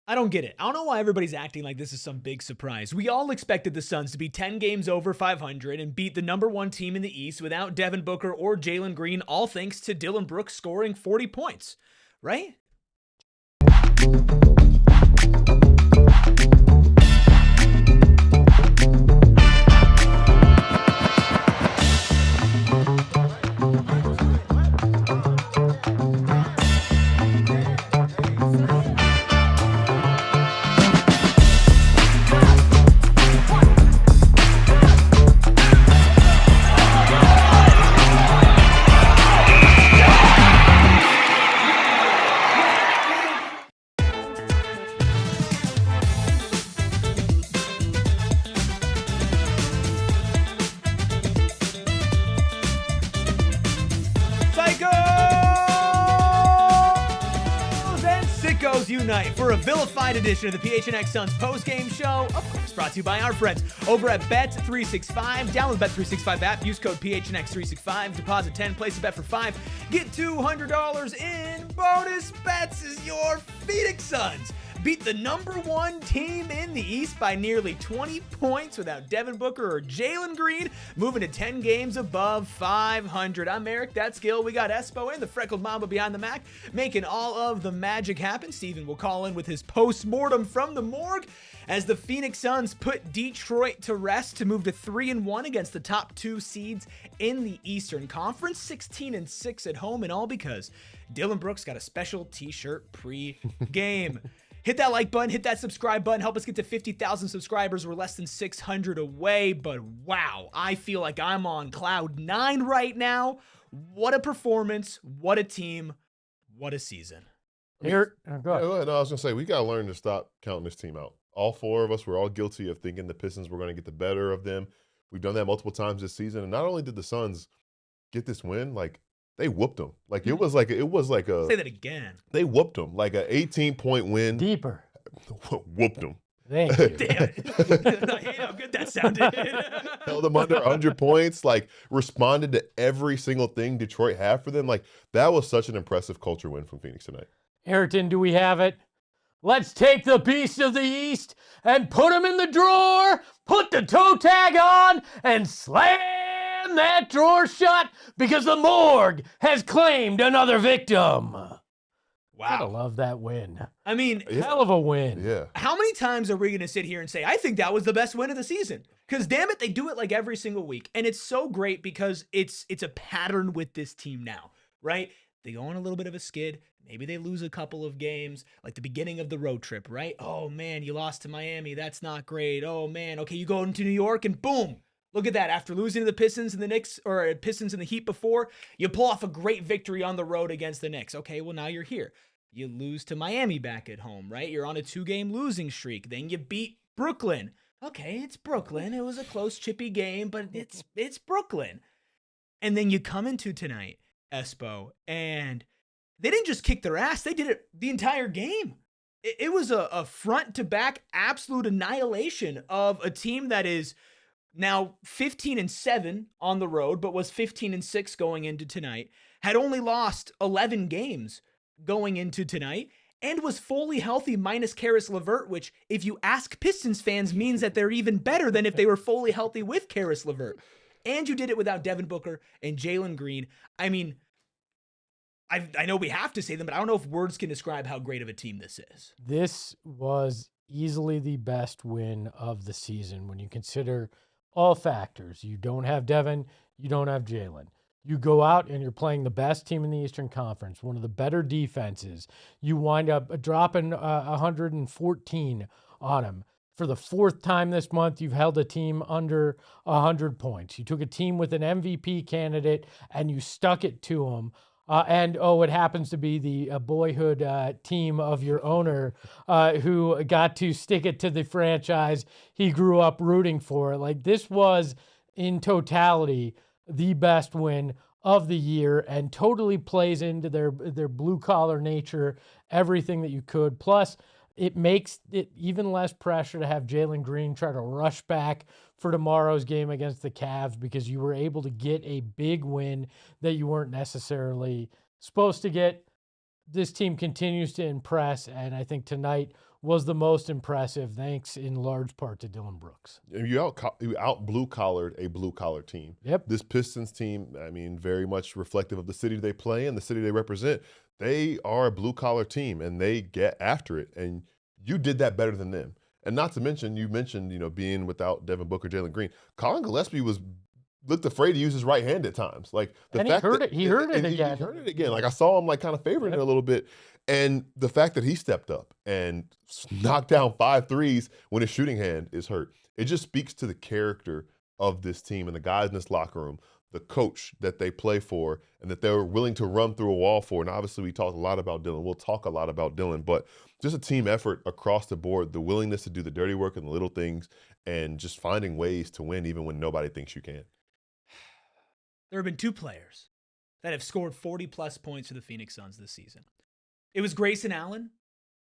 I don't get it. I don't know why everybody's acting like this is some big surprise. We all expected the Suns to be 10 games over 500 and beat the #1 team in the East without Devin Booker or Jalen Green, all thanks to Dillon Brooks scoring 40 points, right? Unite for a vilified edition of the PHNX Suns post-game show, of course brought to you by our friends over at Bet365. Download the Bet365 app, use code PHNX365, deposit 10, place a bet for 5, get $200 in bonus bets as your Phoenix Suns beat the #1 team in the East by nearly 20 points without Devin Booker or Jalen Green, moving to 10 games above 500. I'm Eric, that's Gil. We got Espo and the freckled mamba behind the Mac, making all of the magic happen. Steven will call in with his post-mortem from the morgue as the Phoenix Suns put Detroit to rest to move to 3-1 against the top 2 seeds in the Eastern Conference, 16-6 at home, and all because Dillon Brooks got a special t-shirt pre-game. Hit that like button, hit that subscribe button, help us get to 50,000 subscribers. We're less than 600 away, but wow, I feel like I'm on cloud 9 right now. What a performance, what a team, what a season. Here, go ahead. No, I was going to say, we got to learn to stop counting this team out. All 4 of us were all guilty of thinking the Pistons were going to get the better of them. We've done that multiple times this season, and not only did the Suns get this win, like, they whooped them. Like it was like a. Say that again. They whooped them like an 18-point win. Deeper. Whooped them. Thank you. Damn it. I hate how good that sounded. Held them under 100 points. Like responded to every single thing Detroit had for them. Like that was such an impressive culture win from Phoenix tonight. Ayrton, do we have it? Let's take the beast of the East and put him in the drawer. Put the toe tag on and slam that drawer shut because the morgue has claimed another victim. Wow. Gotta love that win. I mean, hell of a win. Yeah. How many times are we going to sit here and say, I think that was the best win of the season? Because damn it, they do it like every single week. And it's so great because it's a pattern with this team now, right? They go on a little bit of a skid. Maybe they lose a couple of games, like the beginning of the road trip, right? Oh man, you lost to Miami. That's not great. Oh man. Okay, you go into New York and boom. Look at that. After losing to the Pistons and the Knicks, or Pistons and the Heat before, you pull off a great victory on the road against the Knicks. Okay, well, now you're here. You lose to Miami back at home, right? You're on a 2-game losing streak. Then you beat Brooklyn. Okay, it's Brooklyn. It was a close, chippy game, but it's Brooklyn. And then you come into tonight, Espo, and they didn't just kick their ass. They did it the entire game. It was a front-to-back absolute annihilation of a team that is now 15-7 on the road, but was 15-6 going into tonight, had only lost 11 games going into tonight, and was fully healthy minus Caris LeVert, which, if you ask Pistons fans, means that they're even better than if they were fully healthy with Caris LeVert. And you did it without Devin Booker and Jalen Green. I mean, I know we have to say them, but I don't know if words can describe how great of a team this is. This was easily the best win of the season when you consider all factors. You don't have Devin, you don't have Jalen. You go out and you're playing the best team in the Eastern Conference, one of the better defenses. You wind up dropping 114 on them. For the 4th time this month, you've held a team under 100 points. You took a team with an MVP candidate and you stuck it to them. It happens to be the boyhood team of your owner who got to stick it to the franchise he grew up rooting for. Like, this was, in totality, the best win of the year and totally plays into their blue-collar nature, everything that you could. Plus, it makes it even less pressure to have Jalen Green try to rush back for tomorrow's game against the Cavs because you were able to get a big win that you weren't necessarily supposed to get. this team continues to impress, and I think tonight was the most impressive, thanks in large part to Dillon Brooks. You out blue-collared a blue-collar team. Yep. This Pistons team, I mean, very much reflective of the city they play and the city they represent. They are a blue-collar team, and they get after it, and you did that better than them. And not to mention, you mentioned, being without Devin Booker, Jalen Green. Collin Gillespie looked afraid to use his right hand at times. Like the and fact he heard it again. He heard it again. Like I saw him kind of favoring it a little bit. And the fact that he stepped up and knocked down 5 threes when his shooting hand is hurt, it just speaks to the character of this team and the guys in this locker room, the coach that they play for, and that they're willing to run through a wall for. And obviously, we talked a lot about Dillon. We'll talk a lot about Dillon, but just a team effort across the board, the willingness to do the dirty work and the little things, and just finding ways to win even when nobody thinks you can. There have been 2 players that have scored 40-plus points for the Phoenix Suns this season. It was Grayson Allen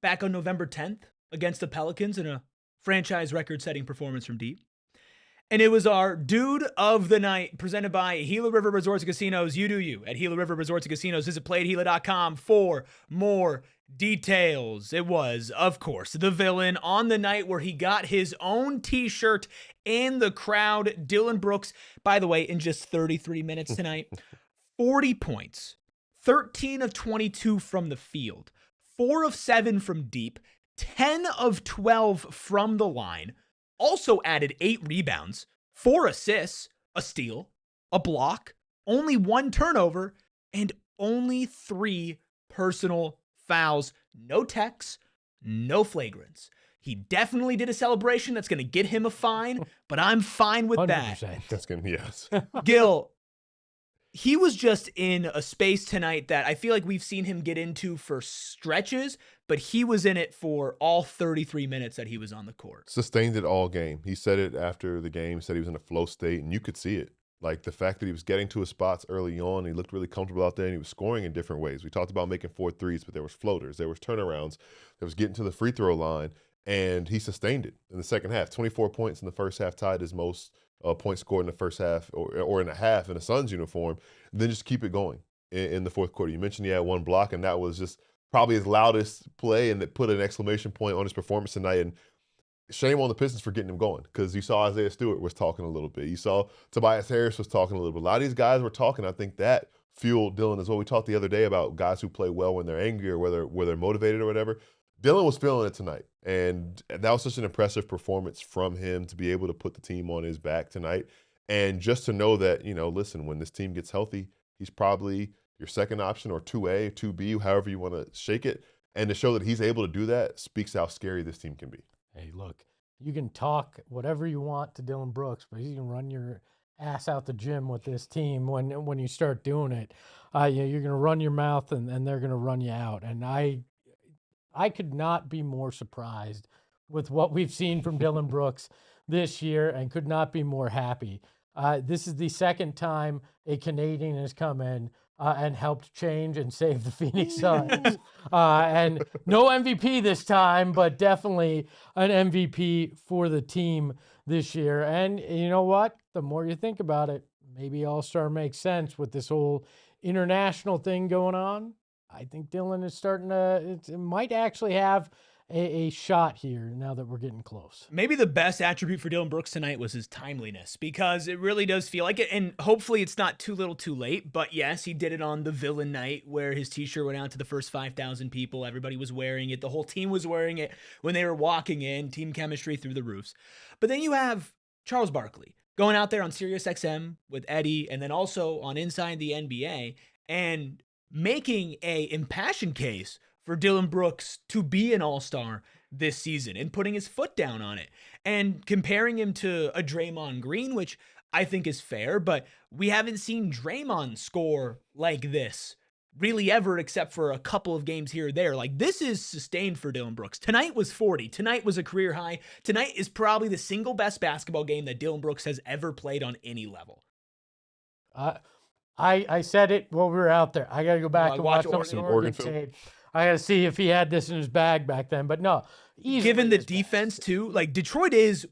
back on November 10th against the Pelicans in a franchise record-setting performance from deep. And it was our dude of the night presented by Gila River Resorts and Casinos. You do you at Gila River Resorts and Casinos. Visit playatgila.com for more details. It was, of course, the villain on the night where he got his own t-shirt in the crowd. Dillon Brooks, by the way, in just 33 minutes tonight, 40 points, 13 of 22 from the field, 4 of 7 from deep, 10 of 12 from the line, also added 8 rebounds, 4 assists, a steal, a block, only 1 turnover, and only 3 personal fouls. No techs, no flagrants. He definitely did a celebration that's going to get him a fine, but I'm fine with 100%. That. That's going to, yes. Gil, he was just in a space tonight that I feel like we've seen him get into for stretches, but he was in it for all 33 minutes that he was on the court. Sustained it all game. He said it after the game, said he was in a flow state, and you could see it. Like the fact that he was getting to his spots early on, he looked really comfortable out there, and he was scoring in different ways. We talked about making 4 threes, but there was floaters, there was turnarounds, there was getting to the free throw line, and he sustained it in the second half. 24 points in the first half, tied his most points scored in the first half or in a half in a Suns uniform, and then just keep it going in the fourth quarter. You mentioned he had 1 block, and that was just probably his loudest play, and that put an exclamation point on his performance tonight. And shame on the Pistons for getting him going, because you saw Isaiah Stewart was talking a little bit. You saw Tobias Harris was talking a little bit. A lot of these guys were talking. I think that fueled Dillon as well. We talked the other day about guys who play well when they're angry or whether they're motivated or whatever. Dillon was feeling it tonight, and that was such an impressive performance from him to be able to put the team on his back tonight. And just to know that, listen, when this team gets healthy, he's probably your second option or 2A, 2B, however you want to shake it. And to show that he's able to do that speaks how scary this team can be. Hey, look, you can talk whatever you want to Dillon Brooks, but he's going to run your ass out the gym with this team when you start doing it. You're going to run your mouth, and they're going to run you out. And I could not be more surprised with what we've seen from Dillon Brooks this year, and could not be more happy. This is the second time a Canadian has come in and helped change and save the Phoenix Suns. And no MVP this time, but definitely an MVP for the team this year. And you know what? The more you think about it, maybe All-Star makes sense with this whole international thing going on. I think Dillon is starting to, it might actually have a shot here now that we're getting close. Maybe the best attribute for Dillon Brooks tonight was his timeliness, because it really does feel like it. And hopefully it's not too little too late, but yes, he did it on the villain night where his t-shirt went out to the first 5,000 people. Everybody was wearing it. The whole team was wearing it when they were walking in. Team chemistry through the roofs. But then you have Charles Barkley going out there on Sirius XM with Eddie, and then also on Inside the NBA, and making a impassioned case for Dillon Brooks to be an all-star this season and putting his foot down on it and comparing him to a Draymond Green, which I think is fair, but we haven't seen Draymond score like this really ever, except for a couple of games here or there. Like, this is sustained for Dillon Brooks. Tonight was 40. Tonight was a career high. Tonight is probably the single best basketball game that Dillon Brooks has ever played on any level. I said it while we were out there. I got to go back and watch some Oregon tape. I got to see if he had this in his bag back then. But no, easily given the defense too, like Detroit is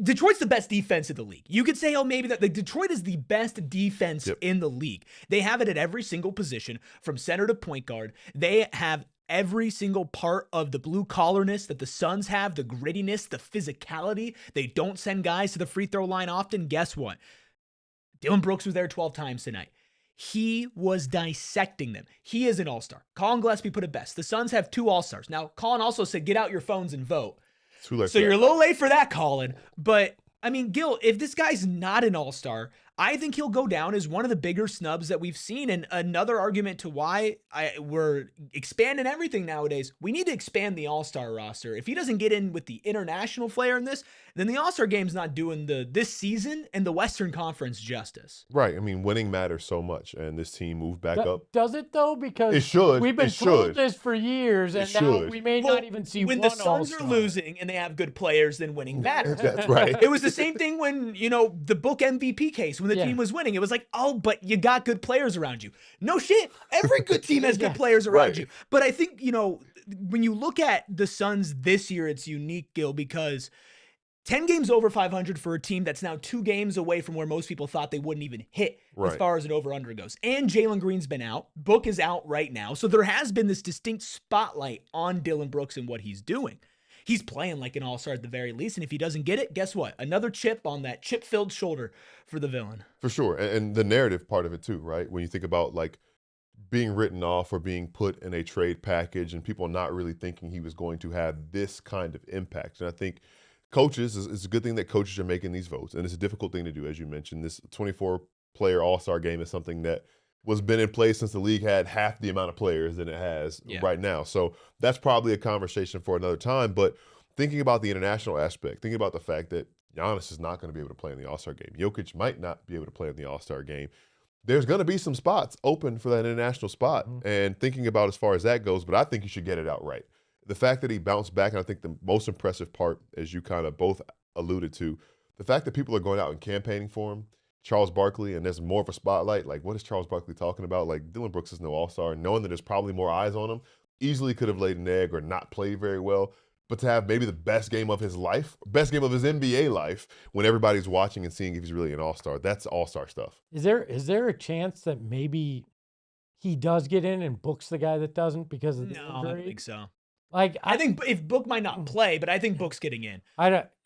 Detroit's the best defense in the league. You could say, oh, maybe that Detroit is the best defense in the league. They have it at every single position, from center to point guard. They have every single part of the blue collarness that the Suns have, the grittiness, the physicality. They don't send guys to the free throw line often. Guess what? Dillon Brooks was there 12 times tonight. He was dissecting them. He is an all-star. Collin Gillespie put it best. The Suns have 2 all-stars. Now, Collin also said, get out your phones and vote. So you're a little late for that, Collin. But, I mean, Gil, if this guy's not an all-star, I think he'll go down as one of the bigger snubs that we've seen. And another argument to why we're expanding everything nowadays, we need to expand the all-star roster. If he doesn't get in with the international flair in this, then the all-star game's not doing this season and the Western Conference justice. Right. I mean, winning matters so much, and this team moved back up. Does it, though? Because it should. We've been told this for years, and now we may not even see when one the Suns are losing and they have good players, then winning matters. That's right. It was the same thing when, the book MVP case, when the team was winning. It was like, oh, but you got good players around you. No shit. Every good team has good players around you. But I think, when you look at the Suns this year, it's unique, Gil, because 10 games over 500 for a team that's now 2 games away from where most people thought they wouldn't even hit as far as an over-under goes. And Jalen Green's been out. Book is out right now. So there has been this distinct spotlight on Dillon Brooks and what he's doing. He's playing like an all-star at the very least, and if he doesn't get it, guess what? Another chip on that chip-filled shoulder for the villain. For sure, and the narrative part of it too, right? When you think about like being written off or being put in a trade package and people not really thinking he was going to have this kind of impact. And I think coaches, it's a good thing that coaches are making these votes, and it's a difficult thing to do, as you mentioned. This 24-player all-star game is something that was been in place since the league had half the amount of players than it has right now. So that's probably a conversation for another time. But thinking about the international aspect, thinking about the fact that Giannis is not going to be able to play in the All-Star game. Jokic might not be able to play in the All-Star game. There's going to be some spots open for that international spot. And thinking about as far as that goes, but I think you should get it out right. The fact that he bounced back, and I think the most impressive part, as you kind of both alluded to, the fact that people are going out and campaigning for him, Charles Barkley, and there's more of a spotlight. Like, what is Charles Barkley talking about? Like, Dillon Brooks is no all-star. Knowing that there's probably more eyes on him, easily could have laid an egg or not played very well. But to have maybe the best game of his life, best game of his NBA life, when everybody's watching and seeing if he's really an all-star, that's all-star stuff. Is there a chance that maybe he does get in and Book's the guy that doesn't because of the injury? I don't think so. Like, I think if Book might not play, but I think Book's getting in.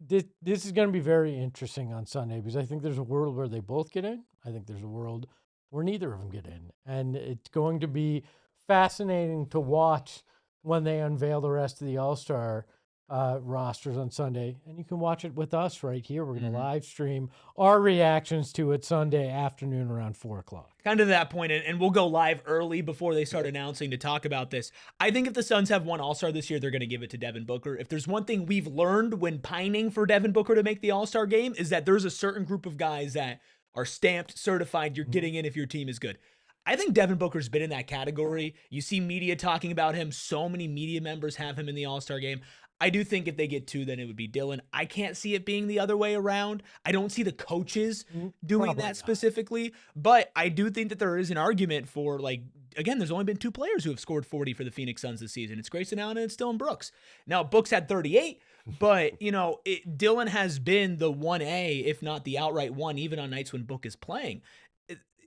This is going to be very interesting on Sunday because I think there's a world where they both get in. I think there's a world where neither of them get in. And it's going to be fascinating to watch when they unveil the rest of the All-Star rosters on Sunday. And you can watch it with us right here. We're going to live stream our reactions to it Sunday afternoon around 4 o'clock. Kind of to that point, and we'll go live early before they start announcing to talk about this. I think if the Suns have one All-Star this year, they're going to give it to Devin Booker. If there's one thing we've learned when pining for Devin Booker to make the All-Star game is that there's a certain group of guys that are stamped, certified, you're getting in if your team is good. I think Devin Booker's been in that category. You see media talking about him. So many media members have him in the All-Star game. I do think if they get 2, then it would be Dillon. I can't see it being the other way around. I don't see the coaches doing that specifically, but I do think that there is an argument for, like, again, there's only been 2 players who have scored 40 for the Phoenix Suns this season. It's Grayson Allen and it's Dillon Brooks. Now, Brooks had 38, but, Dillon has been the 1A, if not the outright one, even on nights when Book is playing.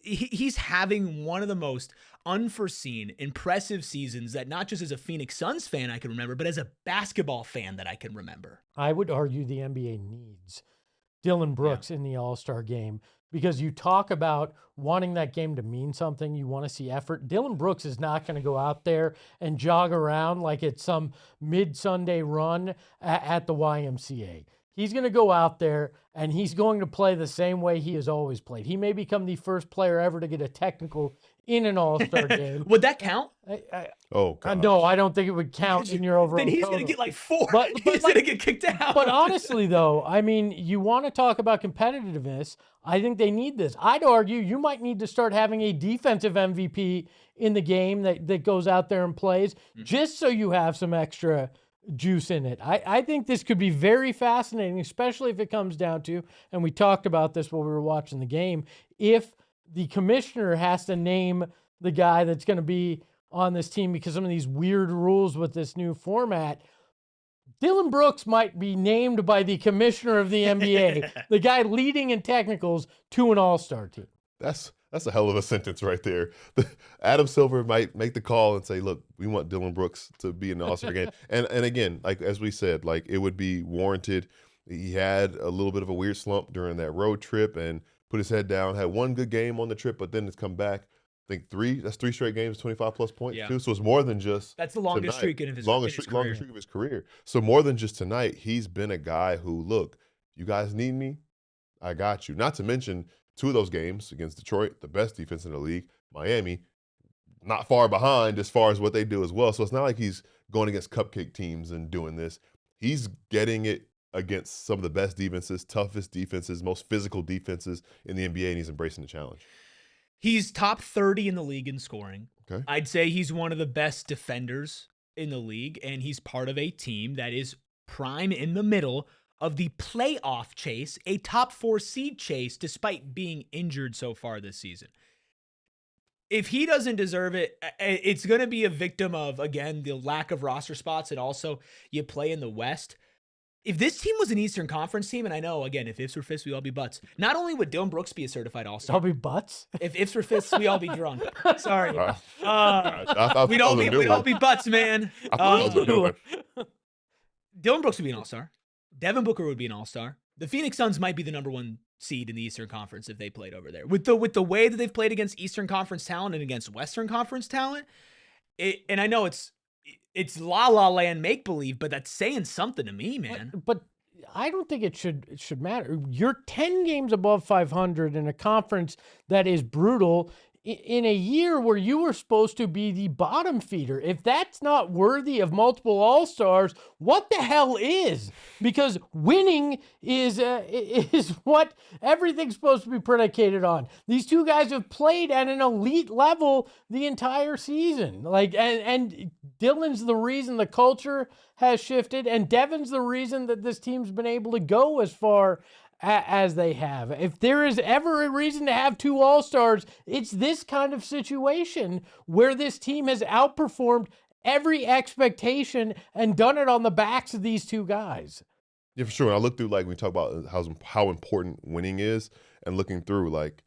He's having one of the most unforeseen, impressive seasons that not just as a Phoenix Suns fan I can remember, but as a basketball fan that I can remember. I would argue the NBA needs Dillon Brooks in the All-Star game because you talk about wanting that game to mean something. You want to see effort. Dillon Brooks is not going to go out there and jog around like it's some mid-Sunday run at the YMCA. He's going to go out there and he's going to play the same way he has always played. He may become the first player ever to get a technical in an All-Star game. Would that count? No, I don't think it would count in your overall Then he's going to get like 4. He's going to get kicked out. But honestly, though, I mean, you want to talk about competitiveness. I think they need this. I'd argue you might need to start having a defensive MVP in the game that goes out there and plays just so you have some extra juice in it. I think this could be very fascinating, especially if it comes down to, and we talked about this while we were watching the game, if the commissioner has to name the guy that's going to be on this team because some of these weird rules with this new format, Dillon Brooks might be named by the commissioner of the NBA, the guy leading in technicals, to an all-star team. That's a hell of a sentence right there. Adam Silver might make the call and say, look, we want Dillon Brooks to be in the All-Star game. And again, like as we said, like it would be warranted. He had a little bit of a weird slump during that road trip and put his head down, had one good game on the trip, but then it's come back. I think that's 3 straight games, 25+ points too. So it's more than just that's the longest streak in his longest streak of his career. So more than just tonight, he's been a guy who, look, you guys need me, I got you. Not to mention 2 of those games against Detroit, the best defense in the league, Miami, not far behind as far as what they do as well. So it's not like he's going against cupcake teams and doing this. He's getting it against some of the best defenses, toughest defenses, most physical defenses in the NBA, and he's embracing the challenge. He's top 30 in the league in scoring. Okay. I'd say he's one of the best defenders in the league, and he's part of a team that is prime in the middle of the playoff chase, a top 4 seed chase, despite being injured so far this season. If he doesn't deserve it, it's going to be a victim of, again, the lack of roster spots, and also you play in the West. If this team was an Eastern Conference team, and I know, again, if ifs were fists, we all be butts. Not only would Dillon Brooks be a certified all-star. I'll be butts? If ifs were fists, we all be drunk. Sorry. We'd We'd all be butts, man. Dillon Brooks would be an all-star. Devin Booker would be an all-star. The Phoenix Suns might be the number 1 seed in the Eastern Conference if they played over there. With the way that they've played against Eastern Conference talent and against Western Conference talent, and I know it's la la land make believe, but that's saying something to me, man. But I don't think it should matter. You're 10 games above 500 in a conference that is brutal in a year where you were supposed to be the bottom feeder. If that's not worthy of multiple all-stars, what the hell is? Because winning is what everything's supposed to be predicated on. These 2 guys have played at an elite level the entire season. Like, and Dillon's the reason the culture has shifted, and Devin's the reason that this team's been able to go as far as they have. If there is ever a reason to have 2 all-stars, it's this kind of situation where this team has outperformed every expectation and done it on the backs of these 2 guys. Yeah, for sure. When I look through, like, we talk about how important winning is, and looking through, like,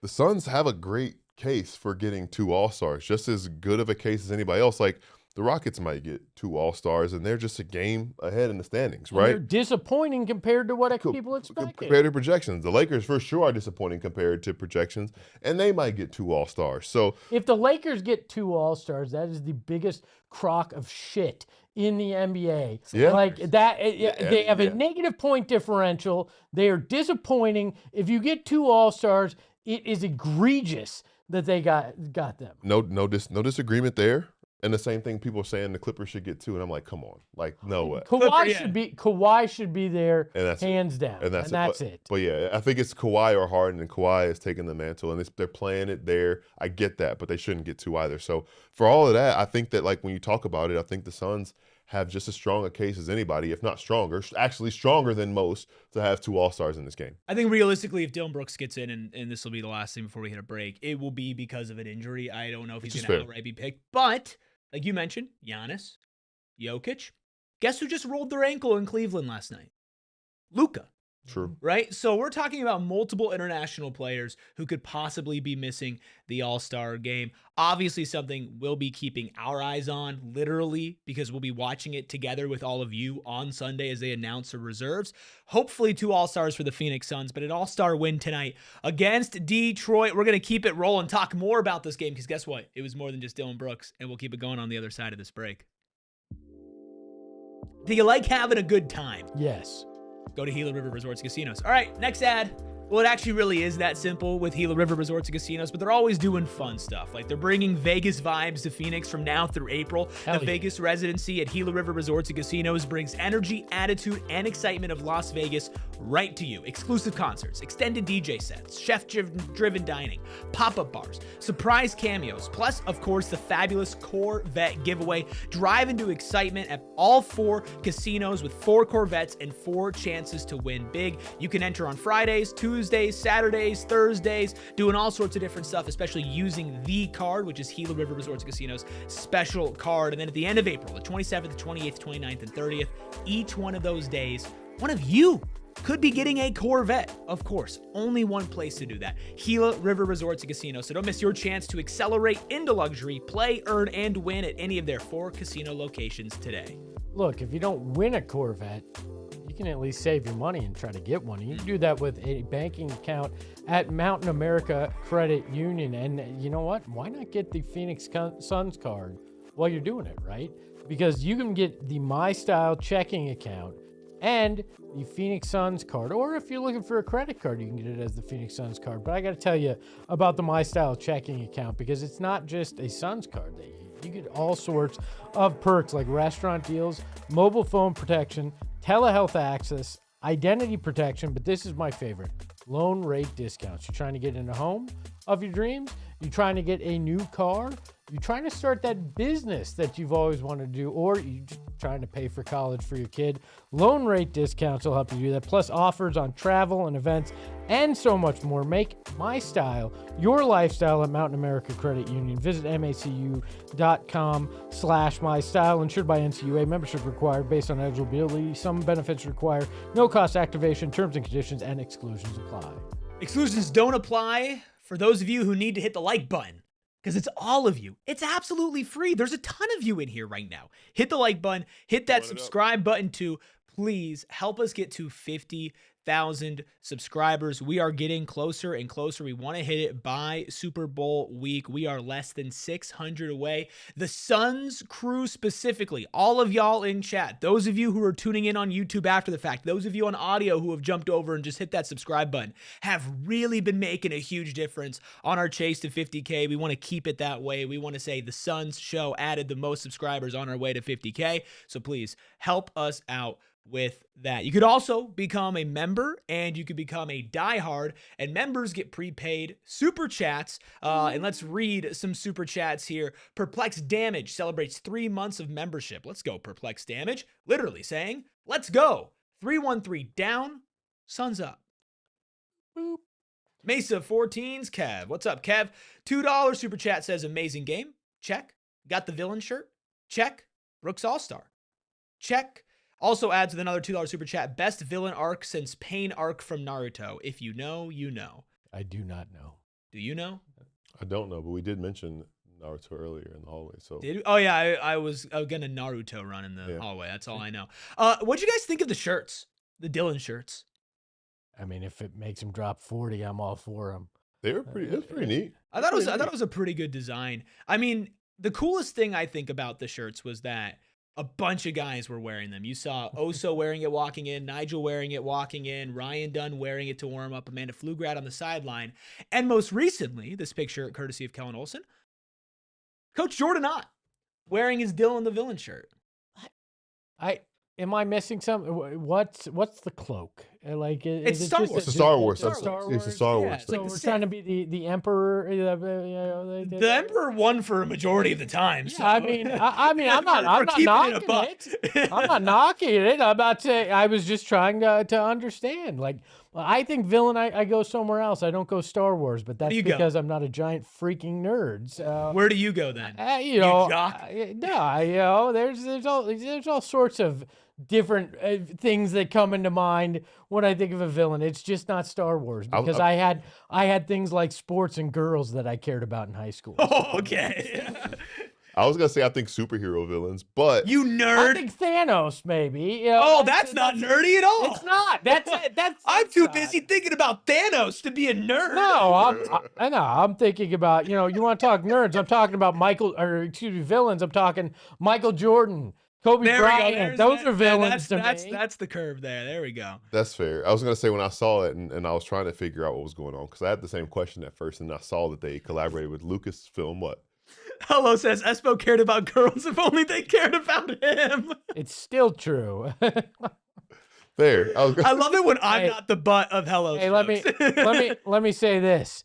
the Suns have a great case for getting 2 all-stars, just as good of a case as anybody else. Like, the Rockets might get 2 all-stars, and they're just a game ahead in the standings, right? They're disappointing compared to what people expected. Compared to projections. The Lakers, for sure, are disappointing compared to projections, and they might get 2 all-stars. So if the Lakers get 2 all-stars, that is the biggest crock of shit in the NBA. Yeah. Like that, they have a negative point differential. They are disappointing. If you get 2 all-stars, it is egregious that they got them. No disagreement there. And the same thing people are saying the Clippers should get 2, and I'm like, come on, like, no way. Kawhi should be there, and hands down, and that's it. But yeah, I think it's Kawhi or Harden, and Kawhi is taking the mantle, and they're playing it there. I get that, but they shouldn't get 2 either. So for all of that, I think that, like, when you talk about it, I think the Suns have just as strong a case as anybody, if not stronger, actually stronger than most, to have 2 all-stars in this game. I think realistically, if Dillon Brooks gets in, and this will be the last thing before we hit a break, it will be because of an injury. I don't know if he's going to outright be picked, but like you mentioned, Giannis, Jokic, guess who just rolled their ankle in Cleveland last night? Luka. True. Right? So we're talking about multiple international players who could possibly be missing the All-Star game. Obviously something we'll be keeping our eyes on, literally, because we'll be watching it together with all of you on Sunday as they announce the reserves. Hopefully 2 All-Stars for the Phoenix Suns, but an All-Star win tonight against Detroit. We're going to keep it rolling, talk more about this game, because guess what? It was more than just Dillon Brooks, and we'll keep it going on the other side of this break. Do you like having a good time? Yes. Go to Gila River Resorts and Casinos. All right, next ad. Well, it actually really is that simple with Gila River Resorts and Casinos, but they're always doing fun stuff. Like they're bringing Vegas vibes to Phoenix from now through April. The Vegas residency at Gila River Resorts and Casinos brings energy, attitude, and excitement of Las Vegas right to you. Exclusive concerts, extended DJ sets, chef-driven dining, pop-up bars, surprise cameos, plus, of course, the fabulous Corvette giveaway. Drive into excitement at all 4 casinos with 4 Corvettes and 4 chances to win big. You can enter on Fridays, Tuesdays, Saturdays, Thursdays, doing all sorts of different stuff, especially using the card, which is Gila River Resorts and Casinos special card. And then at the end of April, the 27th, the 28th, 29th, and 30th, each one of those days, one of you could be getting a Corvette. Of course, only one place to do that. Gila River Resorts and Casinos. So don't miss your chance to accelerate into luxury, play, earn, and win at any of their 4 casino locations today. Look, if you don't win a Corvette, you can at least save your money and try to get one. You can do that with a banking account at Mountain America Credit Union. And you know what? Why not get the Phoenix Suns card while you're doing it, right? Because you can get the My Style checking account and the Phoenix Suns card. Or if you're looking for a credit card, you can get it as the Phoenix Suns card. But I got to tell you about the My Style checking account, because it's not just a Suns card. You get all sorts of perks like restaurant deals, mobile phone protection, telehealth access, identity protection, but this is my favorite, loan rate discounts. You're trying to get in a home of your dreams? You're trying to get a new car? You're trying to start that business that you've always wanted to do, or you're just trying to pay for college for your kid? Loan rate discounts will help you do that, plus offers on travel and events and so much more. Make My Style your lifestyle at Mountain America Credit Union. Visit macu.com/mystyle. Insured by NCUA. Membership required based on eligibility. Some benefits require no cost activation. Terms and conditions and exclusions apply. Exclusions don't apply for those of you who need to hit the like button, because it's all of you. It's absolutely free. There's a ton of you in here right now. Hit the like button. Hit that subscribe button too. Please help us get to 50,000 subscribers. We are getting closer and closer. We want to hit it by Super Bowl week. We are less than 600 away. The Suns crew specifically, all of y'all in chat, those of you who are tuning in on YouTube after the fact, those of you on audio who have jumped over and just hit that subscribe button, have really been making a huge difference on our chase to 50K. We want to keep it that way. We want to say the Suns show added the most subscribers on our way to 50K. So please help us out with that. You could also become a member, and you could become a diehard, and members get prepaid super chats. And let's read some super chats here. Perplex Damage celebrates 3 months of membership. Let's go, Perplex Damage. Literally saying, let's go. 313 down, Suns up. Boop. Mesa 14s, Kev. What's up, Kev? $2 super chat says amazing game. Check. Got the villain shirt. Check. Brooks All-Star. Check. Also adds with another $2 super chat. Best villain arc since Pain arc from Naruto. If you know, you know. I do not know. Do you know? I don't know, but we did mention Naruto earlier in the hallway. So did we? Oh yeah, I was gonna Naruto run in the hallway. That's all I know. What'd you guys think of the shirts? The Dillon shirts. I mean, if it makes him drop 40, I'm all for him. They were pretty. It was pretty neat. I thought it was a pretty good design. I mean, the coolest thing I think about the shirts was that a bunch of guys were wearing them. You saw Oso wearing it walking in, Nigel wearing it walking in, Ryan Dunn wearing it to warm up, Amanda Pflugrad on the sideline, and most recently, this picture courtesy of Kellen Olson, Coach Jordan Ott wearing his Dillon the Villain shirt. Am I missing something? What's the cloak? Like, it's Star Wars. It's a Star Wars. It's a Star Wars. It's like so we're trying to be the Emperor. The Emperor won for a majority of the time. So. Yeah, I mean, I'm not knocking it. I'm not knocking it. I'm about to say, I was just trying to understand. Like, I think villain, I go somewhere else. I don't go Star Wars, but that's because I'm not a giant freaking nerd. So, where do you go then? You know, there's all sorts of different things that come into mind when I think of a villain. It's just not Star Wars, because I had things like sports and girls that I cared about in high school. Oh, okay. I was gonna say I think superhero villains, but you nerd. I think Thanos, maybe. You know, oh, that's not nerdy at all. It's not. That's I'm too busy thinking about Thanos to be a nerd. No, I'm thinking about, you want to talk nerds. I'm talking about villains. I'm talking Michael Jordan, Kobe Bryant. Those are villains to me. That's the curve there. There we go. That's fair. I was gonna say, when I saw it and I was trying to figure out what was going on, because I had the same question at first, and I saw that they collaborated with Lucasfilm. What? Hello says Espo cared about girls. If only they cared about him. It's still true. Fair. I love it when I'm Hey. not the butt of hello. Hey, jokes. let me say this.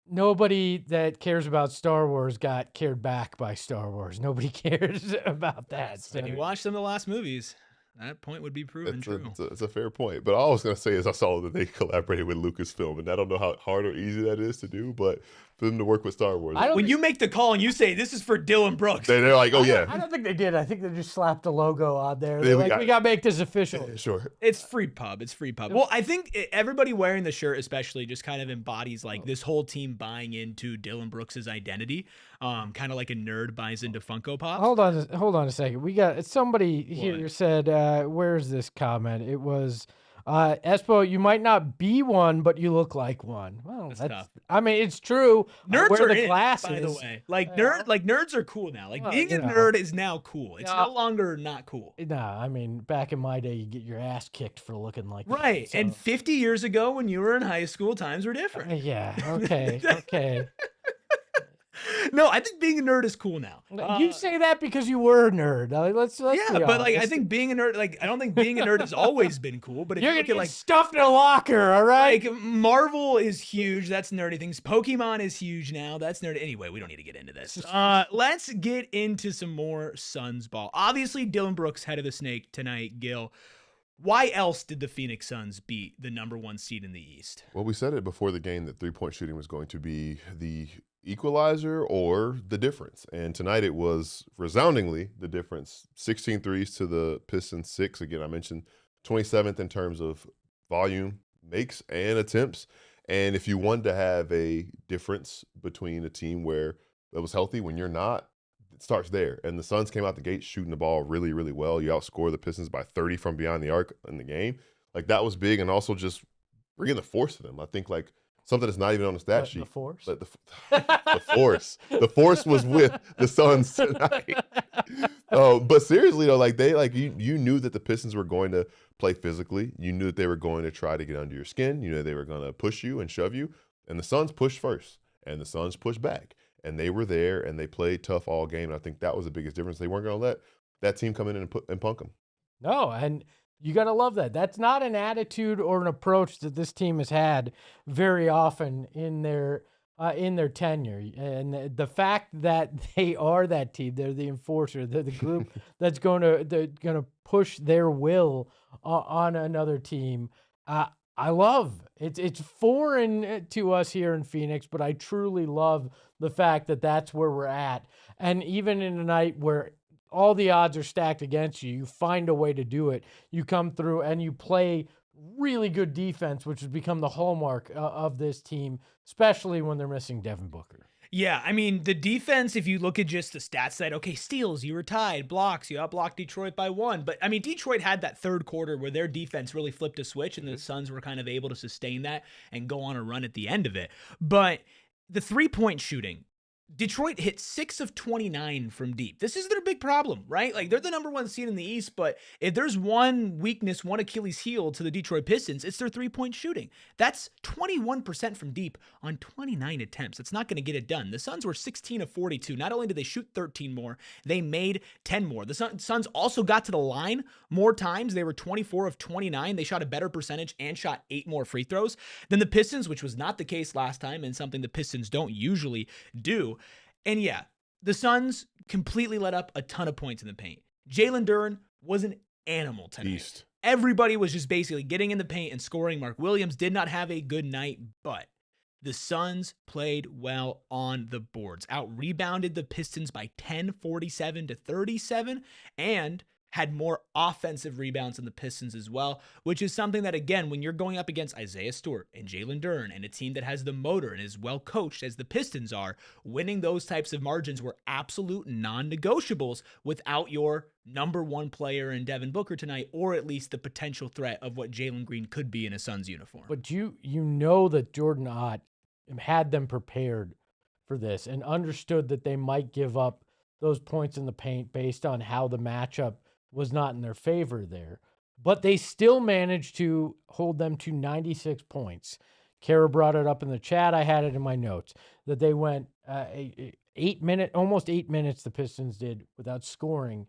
Nobody that cares about Star Wars got cared back by Star Wars. Nobody cares about that. So. If you watch some of the last movies, that point would be proven true. It's a fair point. But all I was going to say is I saw that they collaborated with Lucasfilm, and I don't know how hard or easy that is to do, but for them to work with Star Wars. When you make the call and you say, this is for Dillon Brooks. They're like, oh, yeah. I don't think they did. I think they just slapped the logo on there. Yeah, They're we like, got- we got to make this official. Sure. It's free pub. It's free pub. Well, I think everybody wearing the shirt especially just kind of embodies like this whole team buying into Dillon Brooks' identity. Kind of like a nerd buys into Funko Pops. Hold on a second. We got somebody here said, where's this comment? It was Espo, you might not be one, but you look like one. Well, That's tough. I mean, it's true. Nerds wear are the in, glasses. by the way. Like Yeah. nerds are cool now. Like Well, being a you know. nerd is now cool. It's Yeah. no longer not cool. Nah, I mean, back in my day, you get your ass kicked for looking like that, Right. so- And 50 years ago when you were in high school, times were different. Yeah. Okay. Okay. No, I think being a nerd is cool now. You say that because you were a nerd. Let's Yeah, be but like I honest. think being a nerd, like I don't think being a nerd has always been cool. But if You're you gonna look get at like stuffed in a locker, all right? Like Marvel is huge. That's nerdy things. Pokemon is huge now. That's nerdy. Anyway, we don't need to get into this. Let's get into some more Suns ball. Obviously, Dillon Brooks, head of the snake tonight. Gil, why else did the Phoenix Suns beat the #1 seed in the East? Well, we said it before the game that three-point shooting was going to be the equalizer or the difference. And tonight it was resoundingly the difference. 16 threes to the Pistons 6. Again, I mentioned 27th in terms of volume, makes, and attempts. And if you wanted to have a difference between a team where it was healthy when you're not, it starts there. And the Suns came out the gate shooting the ball really, really well. You outscore the Pistons by 30 from beyond the arc in the game. Like, that was big. And also just bringing the force to them. I think, like, something that's not even on the stat sheet. The force. But the force. The force was with the Suns tonight. But seriously though, like you knew that the Pistons were going to play physically. You knew that they were going to try to get under your skin. You know they were going to push you and shove you. And the Suns pushed first, and the Suns pushed back, and they were there and they played tough all game. And I think that was the biggest difference. They weren't going to let that team come in and punk them. No, and you got to love that. That's not an attitude or an approach that this team has had very often in their tenure. And the fact that they are that team, they're the enforcer, they're the group that's going to push their will on another team. I love it. It's foreign to us here in Phoenix, but I truly love the fact that that's where we're at. And even in a night where all the odds are stacked against you, you find a way to do it. You come through and you play really good defense, which has become the hallmark of this team, especially when they're missing Devin Booker. Yeah, I mean, the defense, if you look at just the stats side, okay, steals, you were tied, blocks, you outblocked Detroit by 1. But, I mean, Detroit had that third quarter where their defense really flipped a switch, and the Suns were kind of able to sustain that and go on a run at the end of it. But the three-point shooting, Detroit hit 6 of 29 from deep. This is their big problem, right? Like, they're the #1 seed in the East, but if there's one weakness, one Achilles heel to the Detroit Pistons, it's their three-point shooting. That's 21% from deep on 29 attempts. It's not going to get it done. The Suns were 16 of 42. Not only did they shoot 13 more, they made 10 more. The Suns also got to the line more times. They were 24 of 29. They shot a better percentage and shot 8 more free throws than the Pistons, which was not the case last time and something the Pistons don't usually do. And yeah, the Suns completely let up a ton of points in the paint. Jalen Duren was an animal tonight. Beast. Everybody was just basically getting in the paint and scoring. Mark Williams did not have a good night, but the Suns played well on the boards. Out-rebounded the Pistons by 10, 47 to 37, and had more offensive rebounds than the Pistons as well, which is something that, again, when you're going up against Isaiah Stewart and Jalen Duren and a team that has the motor and is well coached as the Pistons are, winning those types of margins were absolute non-negotiables without your #1 player in Devin Booker tonight, or at least the potential threat of what Jalen Green could be in a Suns uniform. But you know that Jordan Ott had them prepared for this and understood that they might give up those points in the paint based on how the matchup was not in their favor there. But they still managed to hold them to 96 points. Kara brought it up in the chat. I had it in my notes that they went almost 8 minutes, the Pistons did, without scoring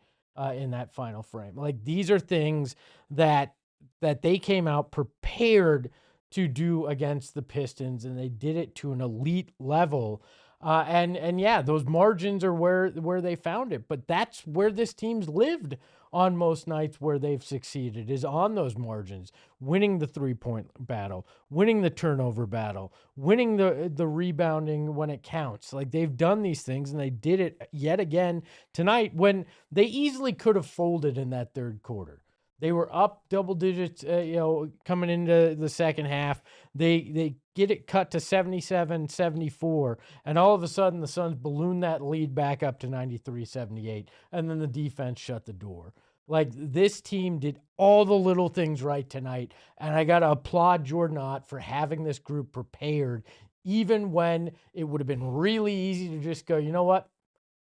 in that final frame. Like, these are things that they came out prepared to do against the Pistons, and they did it to an elite level. And yeah, those margins are where they found it, but that's where this team's lived on most nights where they've succeeded, is on those margins, winning the 3-point battle, winning the turnover battle, winning the rebounding when it counts. Like, they've done these things, and they did it yet again tonight when they easily could have folded in that third quarter. They were up double digits, coming into the second half. They get it cut to 77-74, and all of a sudden the Suns balloon that lead back up to 93-78, and then the defense shut the door. Like, this team did all the little things right tonight, and I got to applaud Jordan Ott for having this group prepared, even when it would have been really easy to just go, you know what?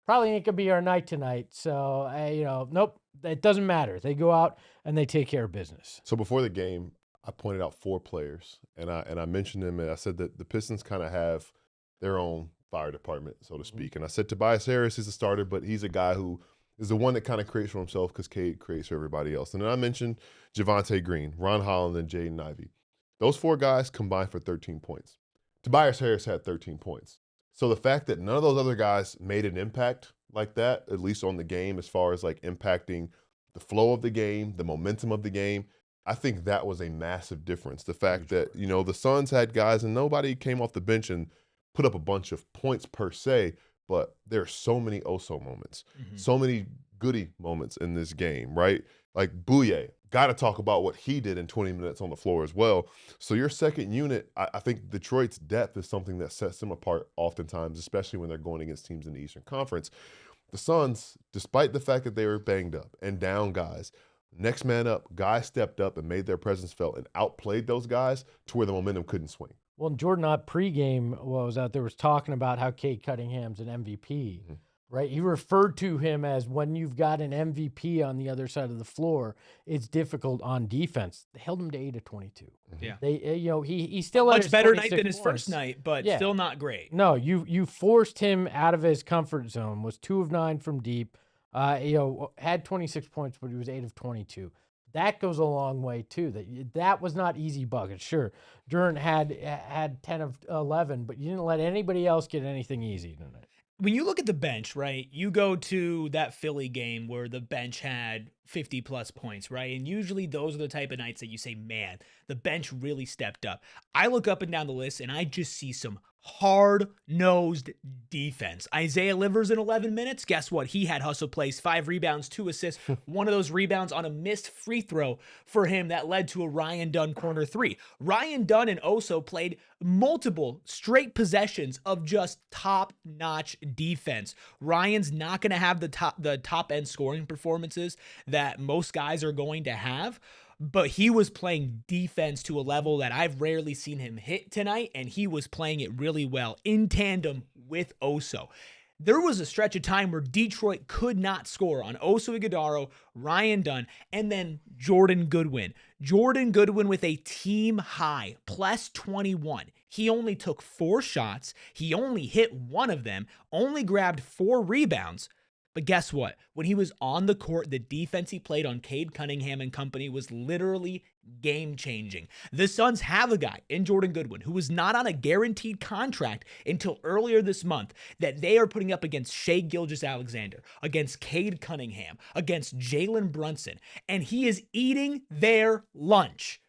Probably ain't gonna be our night tonight. So, nope, it doesn't matter. They go out and they take care of business. So before the game, I pointed out 4 players, and I mentioned them, and I said that the Pistons kind of have their own fire department, so to speak. And I said Tobias Harris is a starter, but he's a guy who is the one that kind of creates for himself because Cade creates for everybody else. And then I mentioned Javonte Green, Ron Holland, and Jaden Ivey. Those 4 guys combined for 13 points. Tobias Harris had 13 points. So the fact that none of those other guys made an impact like that, at least on the game, as far as like impacting the flow of the game, the momentum of the game, I think that was a massive difference. The fact that, the Suns had guys and nobody came off the bench and put up a bunch of points per se, but there are so many oh-so moments, so many goody moments in this game, right? Like Bouye, got to talk about what he did in 20 minutes on the floor as well. So your second unit, I think Detroit's depth is something that sets them apart oftentimes, especially when they're going against teams in the Eastern Conference. The Suns, despite the fact that they were banged up and down guys, next man up, guys stepped up and made their presence felt and outplayed those guys to where the momentum couldn't swing. Well, Jordan Ott pregame was out there was talking about how Cade Cunningham's an MVP, right? He referred to him as, when you've got an MVP on the other side of the floor, it's difficult on defense. They held him to 8 of 22. Yeah. They, he still had much better night 26 than his first night, but still not great. No, you forced him out of his comfort zone. Was 2 of 9 from deep. Had 26 points, but he was 8 of 22. That goes a long way too. That was not easy buckets. Sure, Duran had 10 of 11, but you didn't let anybody else get anything easy tonight. When you look at the bench, right, you go to that Philly game where the bench had 50-plus points, right? And usually those are the type of nights that you say, man, the bench really stepped up. I look up and down the list, and I just see some hard-nosed defense. Isaiah Livers in 11 minutes, guess what? He had hustle plays, 5 rebounds, 2 assists, one of those rebounds on a missed free throw for him that led to a Ryan Dunn corner 3. Ryan Dunn and Oso played multiple straight possessions of just top-notch defense. Ryan's not going to have the top-end scoring performances that most guys are going to have, but he was playing defense to a level that I've rarely seen him hit tonight, and he was playing it really well in tandem with Oso. There was a stretch of time where Detroit could not score on Oso Ighodaro, Ryan Dunn, and then Jordan Goodwin. Jordan Goodwin with a team high, plus 21. He only took 4 shots. He only hit 1 of them, only grabbed 4 rebounds. But guess what? When he was on the court, the defense he played on Cade Cunningham and company was literally game-changing. The Suns have a guy in Jordan Goodwin who was not on a guaranteed contract until earlier this month that they are putting up against Shai Gilgeous-Alexander, against Cade Cunningham, against Jalen Brunson, and he is eating their lunch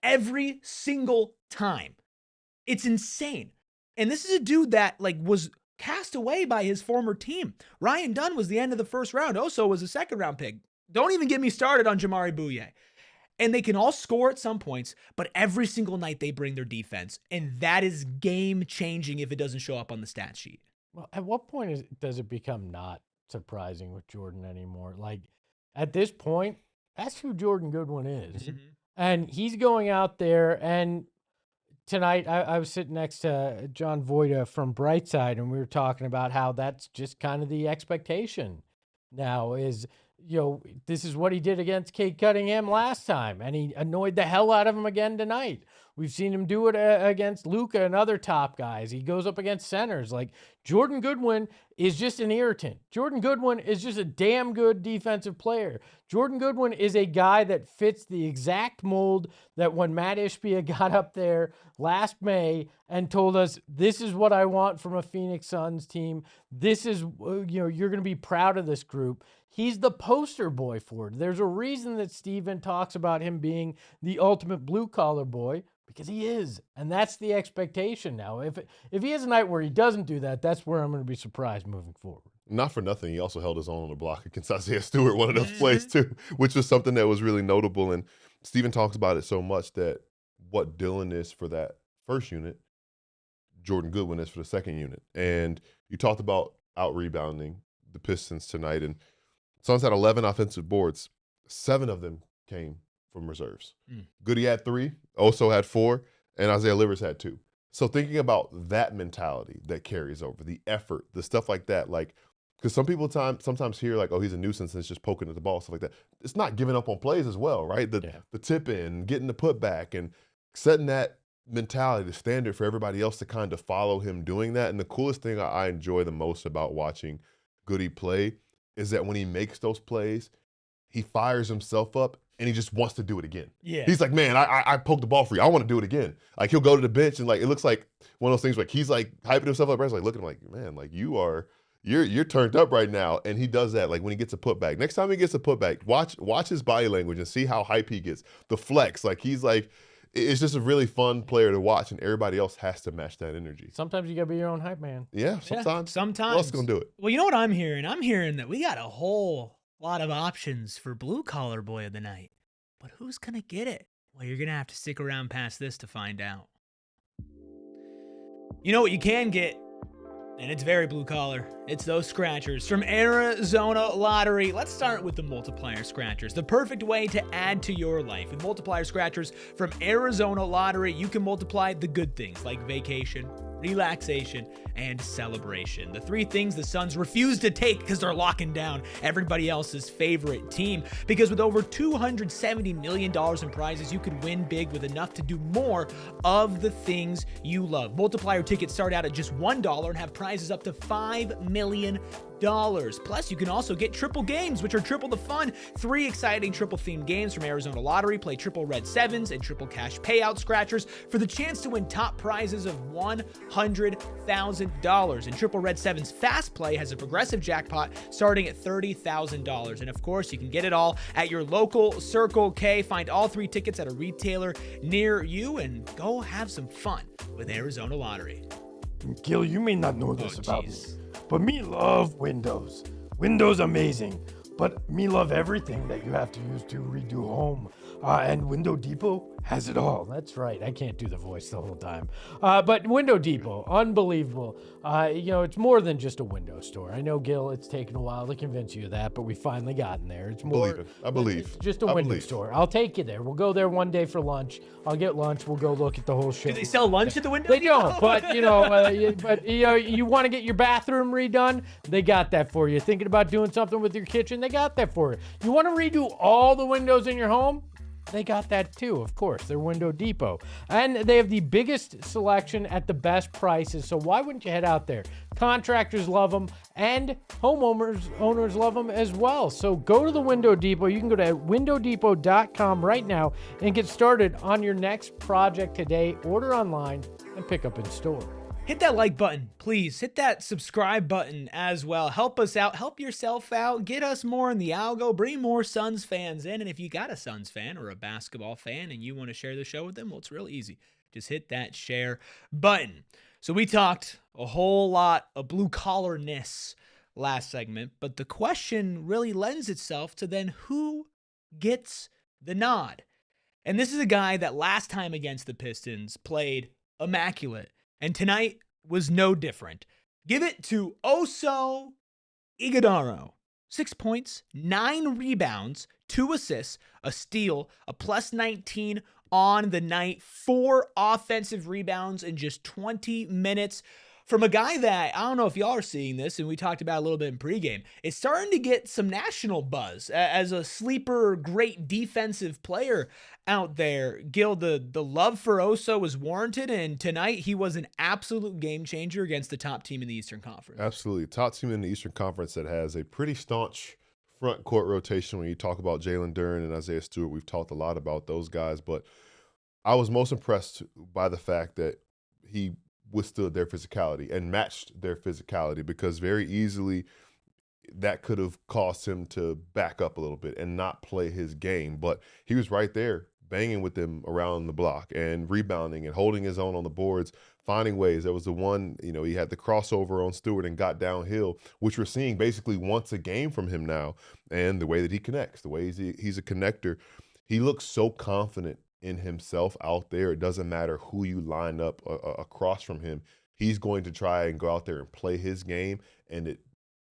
every single time. It's insane. And this is a dude that was cast away by his former team. Ryan Dunn was the end of the first round. Oso was a second-round pick. Don't even get me started on Jamari Bouye. And they can all score at some points, but every single night they bring their defense, and that is game-changing if it doesn't show up on the stat sheet. Well, at what point does it become not surprising with Jordan anymore? Like, at this point, that's who Jordan Goodwin is. And he's going out there, and tonight, I was sitting next to John Voida from Brightside, and we were talking about how that's just kind of the expectation now is, this is what he did against Cade Cunningham last time, and he annoyed the hell out of him again tonight. We've seen him do it against Luka and other top guys. He goes up against centers. Like, Jordan Goodwin is just an irritant. Jordan Goodwin is just a damn good defensive player. Jordan Goodwin is a guy that fits the exact mold that when Matt Ishbia got up there last May and told us, this is what I want from a Phoenix Suns team. This is, you're going to be proud of this group. He's the poster boy for it. There's a reason that Steven talks about him being the ultimate blue-collar boy, because he is, and that's the expectation now. If he has a night where he doesn't do that, that's where I'm going to be surprised moving forward. Not for nothing, he also held his own on the block against Isaiah Stewart, one of those plays too, which was something that was really notable. And Steven talks about it so much that what Dillon is for that first unit, Jordan Goodwin is for the second unit. And you talked about out-rebounding the Pistons tonight, and Suns had 11 offensive boards. 7 of them came from reserves. Goody had 3, Oso had 4, and Isaiah Livers had 2. So thinking about that mentality that carries over, the effort, the stuff like that, like, because some people sometimes hear like, oh, he's a nuisance and it's just poking at the ball, stuff like that. It's not giving up on plays as well, right? The tip in, getting the putback, and setting that mentality, the standard for everybody else to kind of follow him doing that. And the coolest thing I enjoy the most about watching Goody play is that when he makes those plays, he fires himself up and he just wants to do it again. Yeah. He's like, man, I poked the ball for you. I want to do it again. Like, he'll go to the bench and like, it looks like one of those things like he's like hyping himself up. Like looking like, man, like you're turned up right now. And he does that like when he gets a putback. Next time he gets a putback, watch his body language and see how hype he gets. The flex, like he's like, it's just a really fun player to watch, and everybody else has to match that energy. Sometimes you got to be your own hype man. Yeah, sometimes. Sometimes. Who else is going to do it? Well, you know what I'm hearing? I'm hearing that we got a whole lot of options for blue-collar boy of the night. But who's going to get it? Well, you're going to have to stick around past this to find out. You know what you can get? And it's very blue-collar. It's those scratchers from Arizona Lottery. Let's start with the multiplier scratchers, the perfect way to add to your life. With multiplier scratchers from Arizona Lottery, you can multiply the good things like vacation, relaxation, and celebration. The 3 things the Suns refuse to take because they're locking down everybody else's favorite team. Because with over $270 million in prizes, you could win big with enough to do more of the things you love. Multiplier tickets start out at just $1 and have prizes up to $5 million. Plus, you can also get triple games, which are triple the fun. 3 exciting triple-themed games from Arizona Lottery. Play triple red sevens and triple cash payout scratchers for the chance to win top prizes of $100,000. And triple red sevens fast play has a progressive jackpot starting at $30,000. And of course, you can get it all at your local Circle K. Find all 3 tickets at a retailer near you and go have some fun with Arizona Lottery. Gil, you may not know this about me, but me love Windows. Windows amazing, but me love everything that you have to use to redo home. And Window Depot has it all. That's right. I can't do the voice the whole time. But Window Depot, unbelievable. It's more than just a window store. I know, Gil, it's taken a while to convince you of that, but we finally gotten there. It's more. I believe. It's just a window store. I'll take you there. We'll go there one day for lunch. I'll get lunch. We'll go look at the whole show. Do they sell lunch at the window? They don't, but you want to get your bathroom redone? They got that for you. Thinking about doing something with your kitchen? They got that for you. You want to redo all the windows in your home? They got that too, of course. They're Window Depot. And they have the biggest selection at the best prices, so why wouldn't you head out there? Contractors love them, and owners love them as well. So go to the Window Depot. You can go to windowdepot.com right now and get started on your next project today. Order online and pick up in store. Hit that like button, please. Hit that subscribe button as well. Help us out. Help yourself out. Get us more in the algo. Bring more Suns fans in. And if you got a Suns fan or a basketball fan and you want to share the show with them, well, it's real easy. Just hit that share button. So we talked a whole lot of blue-collarness last segment, but the question really lends itself to then who gets the nod? And this is a guy that last time against the Pistons played immaculate. And tonight was no different. Give it to Oso Ighodaro. 6 points, 9 rebounds, 2 assists, a steal, a plus 19 on the night, 4 offensive rebounds in just 20 minutes. from a guy that, I don't know if y'all are seeing this, and we talked about a little bit in pregame, is starting to get some national buzz as a sleeper, great defensive player out there. Gil, the love for Oso was warranted, and tonight he was an absolute game changer against the top team in the Eastern Conference. Absolutely. Top team in the Eastern Conference that has a pretty staunch front court rotation. When you talk about Jalen Duren and Isaiah Stewart, we've talked a lot about those guys, but I was most impressed by the fact that he withstood their physicality and matched their physicality, because very easily that could have caused him to back up a little bit and not play his game. But he was right there banging with them around the block and rebounding and holding his own on the boards, finding ways. There was the one, he had the crossover on Stewart and got downhill, which we're seeing basically once a game from him now. And the way that he connects, the way he's a connector, he looks so confident in himself out there. It doesn't matter who you line up across from him. He's going to try and go out there and play his game, and it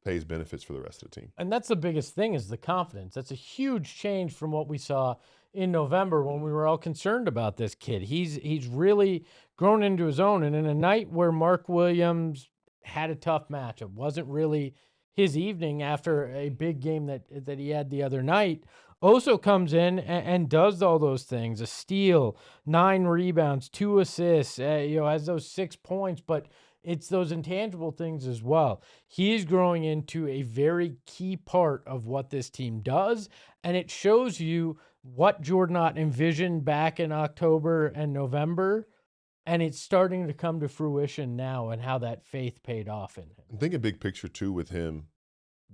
pays benefits for the rest of the team. And that's the biggest thing, is the confidence. That's a huge change from what we saw in November when we were all concerned about this kid. He's really grown into his own. And in a night where Mark Williams had a tough matchup, wasn't really his evening after a big game that he had the other night, Oso comes in and does all those things: a steal, 9 rebounds, 2 assists, has those 6 points, but it's those intangible things as well. He's growing into a very key part of what this team does, and it shows you what Jordan Ott envisioned back in October and November, and it's starting to come to fruition now, and how that faith paid off in him. I'm thinking big picture too with him.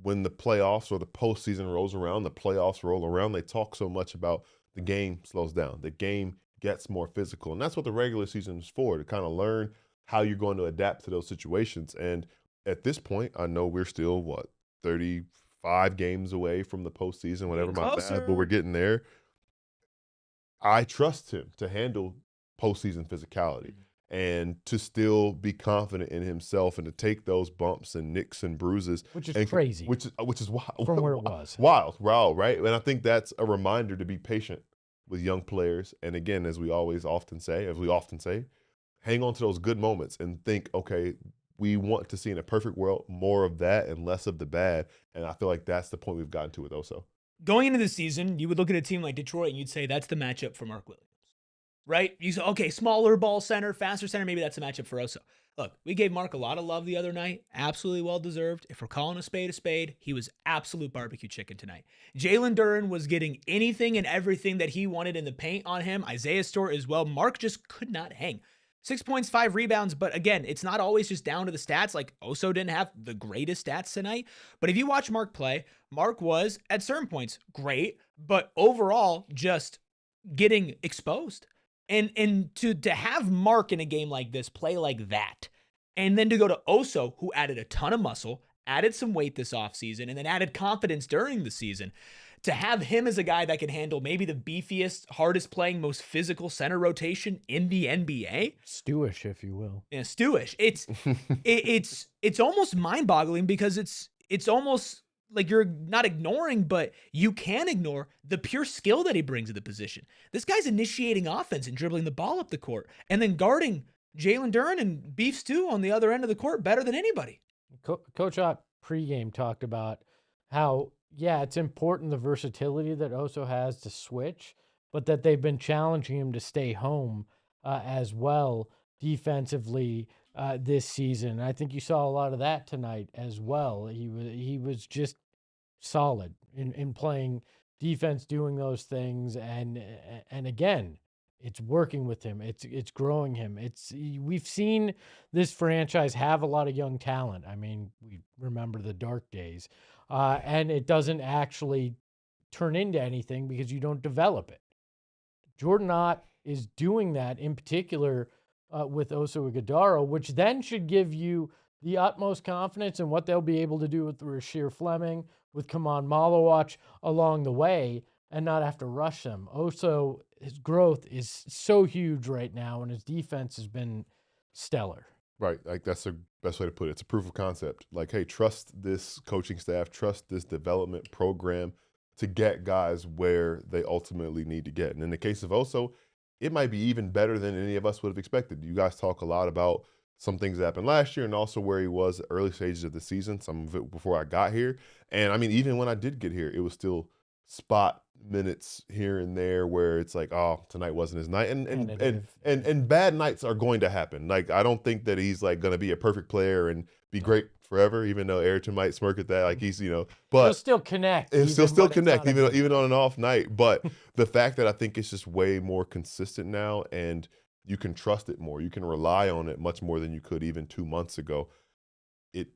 When the playoffs or the postseason rolls around, the playoffs roll around, they talk so much about the game slows down, the game gets more physical. And that's what the regular season is for, to kind of learn how you're going to adapt to those situations. And at this point, I know we're still, 35 games away from the postseason, whatever my bad, but we're getting there. I trust him to handle postseason physicality and to still be confident in himself and to take those bumps and nicks and bruises. Which is crazy. Which is wild. From where it was. Wild, right? And I think that's a reminder to be patient with young players. And again, as we often say, hang on to those good moments and think, okay, we want to see in a perfect world more of that and less of the bad. And I feel like that's the point we've gotten to with Oso. Going into the season, you would look at a team like Detroit and you'd say that's the matchup for Mark Williams. Right? You say, okay, smaller ball center, faster center, maybe that's a matchup for Oso. Look, we gave Mark a lot of love the other night. Absolutely well-deserved. If we're calling a spade, he was absolute barbecue chicken tonight. Jalen Duren was getting anything and everything that he wanted in the paint on him. Isaiah Stewart as well. Mark just could not hang. 6 points, 5 rebounds, but again, it's not always just down to the stats. Like, Oso didn't have the greatest stats tonight, but if you watch Mark play, Mark was, at certain points, great, but overall, just getting exposed. And to have Mark in a game like this play like that, and then to go to Oso, who added a ton of muscle, added some weight this offseason, and then added confidence during the season, to have him as a guy that can handle maybe the beefiest, hardest playing, most physical center rotation in the NBA. Stewish, if you will. Yeah, Stewish. It's almost mind-boggling, because it's almost like you're not ignoring, but you can ignore the pure skill that he brings to the position. This guy's initiating offense and dribbling the ball up the court and then guarding Jalen Duren and Beef Stew on the other end of the court better than anybody. Coach Ott pregame talked about how, it's important, the versatility that Oso has to switch, but that they've been challenging him to stay home as well defensively this season. I think you saw a lot of that tonight as well. He was just solid in playing defense, doing those things, and again, it's working with him. It's growing him. We've seen this franchise have a lot of young talent. I mean, we remember the dark days, and it doesn't actually turn into anything because you don't develop it. Jordan Ott is doing that, in particular with Oso Ighodaro, which then should give you the utmost confidence in what they'll be able to do with Rasheer Fleming, with Kaman Malawach along the way, and not have to rush them. Oso, his growth is so huge right now, and his defense has been stellar. Right. Like, that's the best way to put it. It's a proof of concept. Like, hey, trust this coaching staff, trust this development program to get guys where they ultimately need to get. And in the case of Oso, it might be even better than any of us would have expected. You guys talk a lot about some things that happened last year and also where he was early stages of the season, some of it before I got here. And I mean, even when I did get here, it was still spot minutes here and there where it's like, oh, tonight wasn't his night. And bad nights are going to happen. Like, I don't think that he's like going to be a perfect player and be great forever, even though Ayrton might smirk at that. Like, he's, but he'll still connect. He'll still connect even on an off night. But the fact that I think it's just way more consistent now, and you can trust it more. You can rely on it much more than you could even 2 months ago. It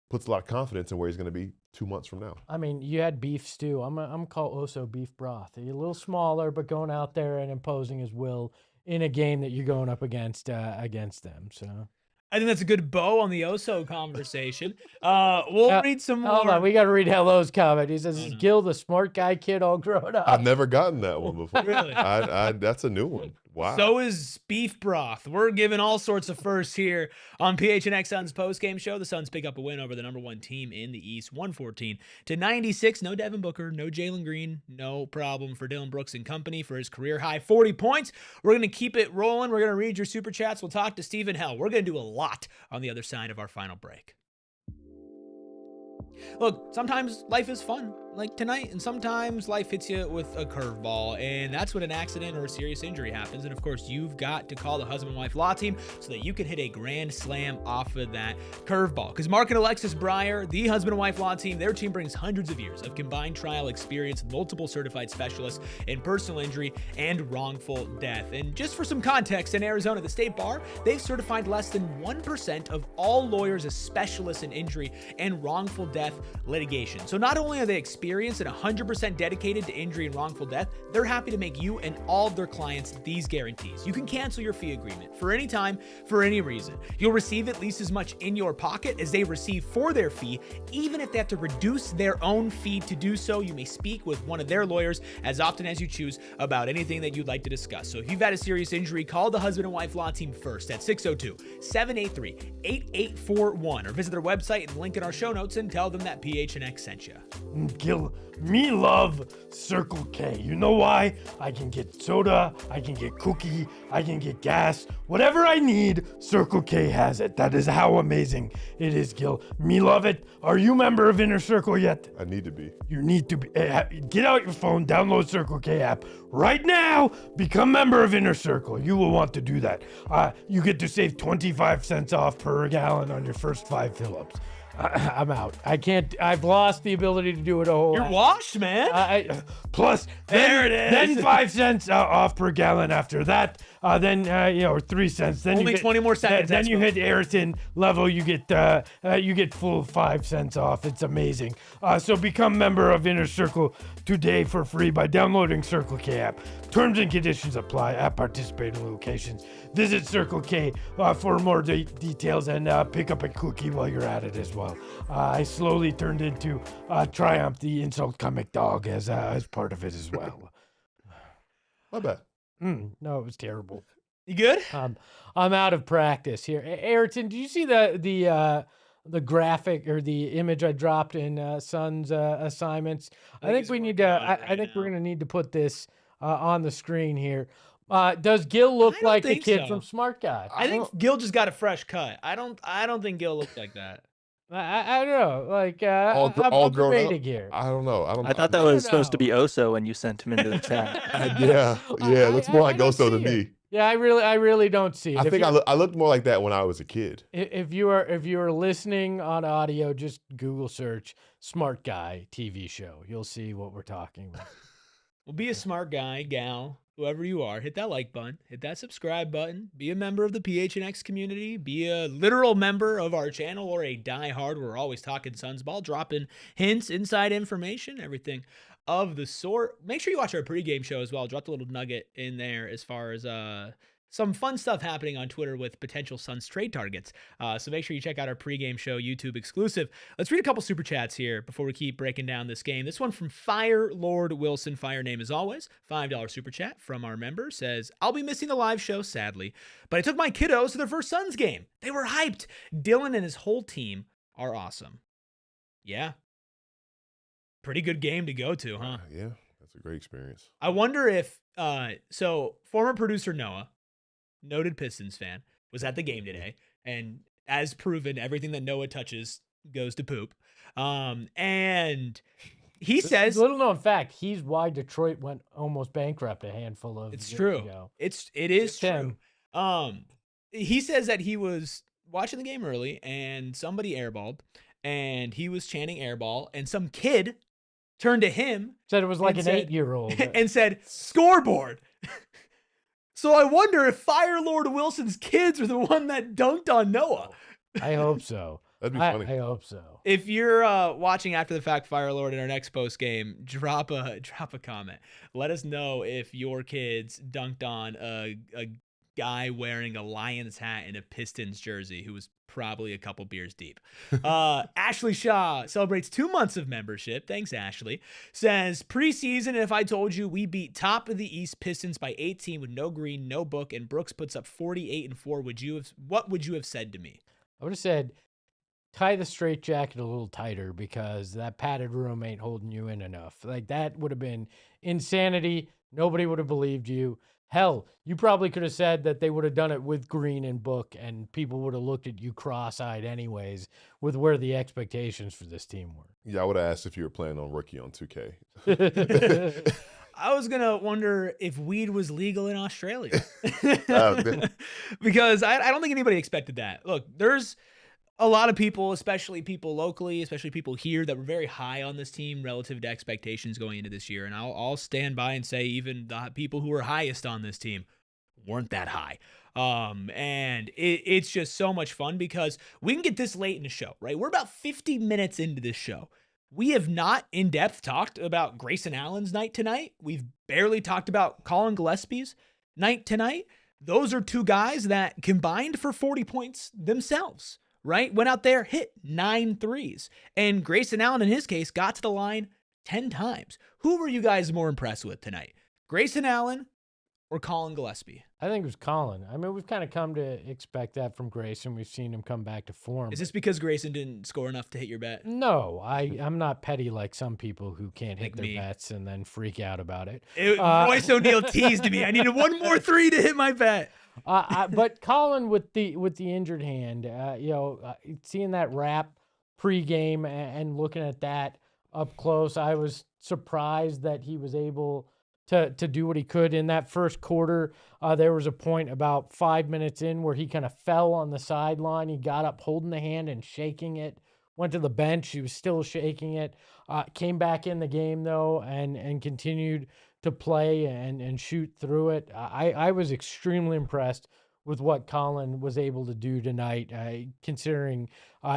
puts a lot of confidence in where he's going to be 2 months from now. I mean, you had beef stew. I'm call Oso beef broth. You're a little smaller, but going out there and imposing his will in a game that you're going up against them. So I think that's a good bow on the Oso conversation. We'll read some more. Hold on, we got to read Hello's comment. He says, "Is Gil the smart guy kid all grown up?" I've never gotten that one before. Really? That's a new one. Wow. So is beef broth. We're giving all sorts of firsts here on PHNX Suns postgame show. The Suns pick up a win over the #1 team in the East, 114-96. No Devin Booker, no Jalen Green, no problem for Dillon Brooks and company for his career high 40 points. We're going to keep it rolling. We're going to read your super chats. We'll talk to Stephen Hell. We're going to do a lot on the other side of our final break. Look, sometimes life is fun, like tonight, and sometimes life hits you with a curveball, and that's when an accident or a serious injury happens. And of course, you've got to call the husband and wife law team so that you can hit a grand slam off of that curveball. Because Mark and Alexis Breyer, the husband and wife law team, their team brings hundreds of years of combined trial experience, multiple certified specialists in personal injury and wrongful death. And just for some context, in Arizona, the state bar, they've certified less than 1% of all lawyers as specialists in injury and wrongful death litigation. So not only are they experienced and 100% dedicated to injury and wrongful death, they're happy to make you and all of their clients these guarantees. You can cancel your fee agreement for any time, for any reason. You'll receive at least as much in your pocket as they receive for their fee. Even if they have to reduce their own fee to do so, you may speak with one of their lawyers as often as you choose about anything that you'd like to discuss. So if you've had a serious injury, call the husband and wife law team first at 602-783-8841 or visit their website and link in our show notes and tell them that PHNX sent you. Gil, me love Circle K. You know why? I can get soda, I can get cookie, I can get gas. Whatever I need, Circle K has it. That is how amazing it is, Gil. Me love it. Are you a member of Inner Circle yet? I need to be. You need to be. Get out your phone, download Circle K app right now. Become member of Inner Circle. You will want to do that. You get to save 25 cents off per gallon on your first 5 fill-ups. I'm out. I can't. I've lost the ability to do it a whole You're lot. washed, man. Plus, There it is. Then 5 cents off per gallon after that. Then 3 cents. Then Only you get, 20 more seconds, Then you Expo. hit Ayrton level. You get full 5 cents off. It's amazing. So become member of Inner Circle today for free by downloading Circle K app. Terms and conditions apply at participating locations. Visit Circle K for more details and pick up a cookie while you're at it as well. I slowly turned into Triumph, the insult comic dog, as part of it as well. My bad. No, it was terrible. You good? I'm out of practice here. Ayrton, do you see the graphic or the image I dropped in Suns assignments? I think we need to. I think we're gonna need to put this on the screen here. Does Gil look I don't like a think kid so. from Smart Guy? I think Gil just got a fresh cut. I don't think Gil looked like that. I don't know. Like All I'm grown up. debating here. I don't know. I thought that was supposed to be Oso when you sent him into the chat. Yeah, it looks more like don't Oso than see it. me. Yeah, I really don't see it. I think I looked more like that when I was a kid. If you are listening on audio, just Google search "Smart Guy" TV show. You'll see what we're talking about. Well, be a smart guy, gal, whoever you are. Hit that like button. Hit that subscribe button. Be a member of the PHNX community. Be a literal member of our channel or a diehard. We're always talking Suns ball, dropping hints, inside information, everything of the sort. Make sure you watch our pregame show as well. Dropped a little nugget in there as far as some fun stuff happening on Twitter with potential Suns trade targets. So make sure you check out our pregame show, YouTube exclusive. Let's read a couple super chats here before we keep breaking down this game. This one from Fire Lord Wilson. Fire name as always. $5 super chat from our member says, I'll be missing the live show, sadly, but I took my kiddos to their first Suns game. They were hyped. Dillon and his whole team are awesome. Yeah. Pretty good game to go to, huh? Yeah, that's a great experience. I wonder if, so former producer Noah, noted Pistons fan, was at the game today, And as proven, everything that Noah touches goes to poop. And he says, little known fact, he's why Detroit went almost bankrupt a handful of it's years true. ago. It is Just true. him. He says that he was watching the game early and somebody airballed and he was chanting airball and some kid turned to him. Said it was like and an said- 8-year-old. and said, scoreboard. So I wonder if Fire Lord Wilson's kids are the one that dunked on Noah. I hope so. That'd be funny. I hope so. If you're watching after the fact, Fire Lord, in our next post game, drop a comment. Let us know if your kids dunked on a guy wearing a Lions hat and a Pistons jersey who was probably a couple beers deep. Ashley Shaw celebrates 2 months of membership. Thanks, Ashley. Says, preseason, if I told you we beat top of the East Pistons by 18 with no Green, no Book, and Brooks puts up 48-4, what would you have said to me? I would have said, tie the straitjacket a little tighter because that padded room ain't holding you in enough. Like, that would have been insanity. Nobody would have believed you. Hell, you probably could have said that they would have done it with Green and Book, and people would have looked at you cross-eyed anyways with where the expectations for this team were. Yeah, I would have asked if you were playing on Rookie on 2K. I was going to wonder if weed was legal in Australia. Man. Because I don't think anybody expected that. Look, there's a lot of people, especially people locally, especially people here, that were very high on this team relative to expectations going into this year. And I'll stand by and say even the people who were highest on this team weren't that high. And it's just so much fun because we can get this late in the show, right? We're about 50 minutes into this show. We have not in depth talked about Grayson Allen's night tonight. We've barely talked about Collin Gillespie's night tonight. Those are two guys that combined for 40 points themselves, right? Went out there, hit 9 threes. And Grayson Allen, in his case, got to the line 10 times. Who were you guys more impressed with tonight? Grayson Allen or Collin Gillespie? I think it was Collin. I mean, we've kind of come to expect that from Grayson. We've seen him come back to form. Is this because Grayson didn't score enough to hit your bet? No, I'm not petty like some people who can't Like hit their me. bets and then freak out about it. Royce O'Neal teased me. I needed one more 3 to hit my bet. But Collin with the injured hand, seeing that wrap pregame and looking at that up close, I was surprised that he was able to do what he could in that first quarter. There was a point about 5 minutes in where he kind of fell on the sideline. He got up holding the hand and shaking it. Went to the bench. He was still shaking it. Came back in the game though and continued to play and shoot through it. I was extremely impressed with what Collin was able to do tonight, considering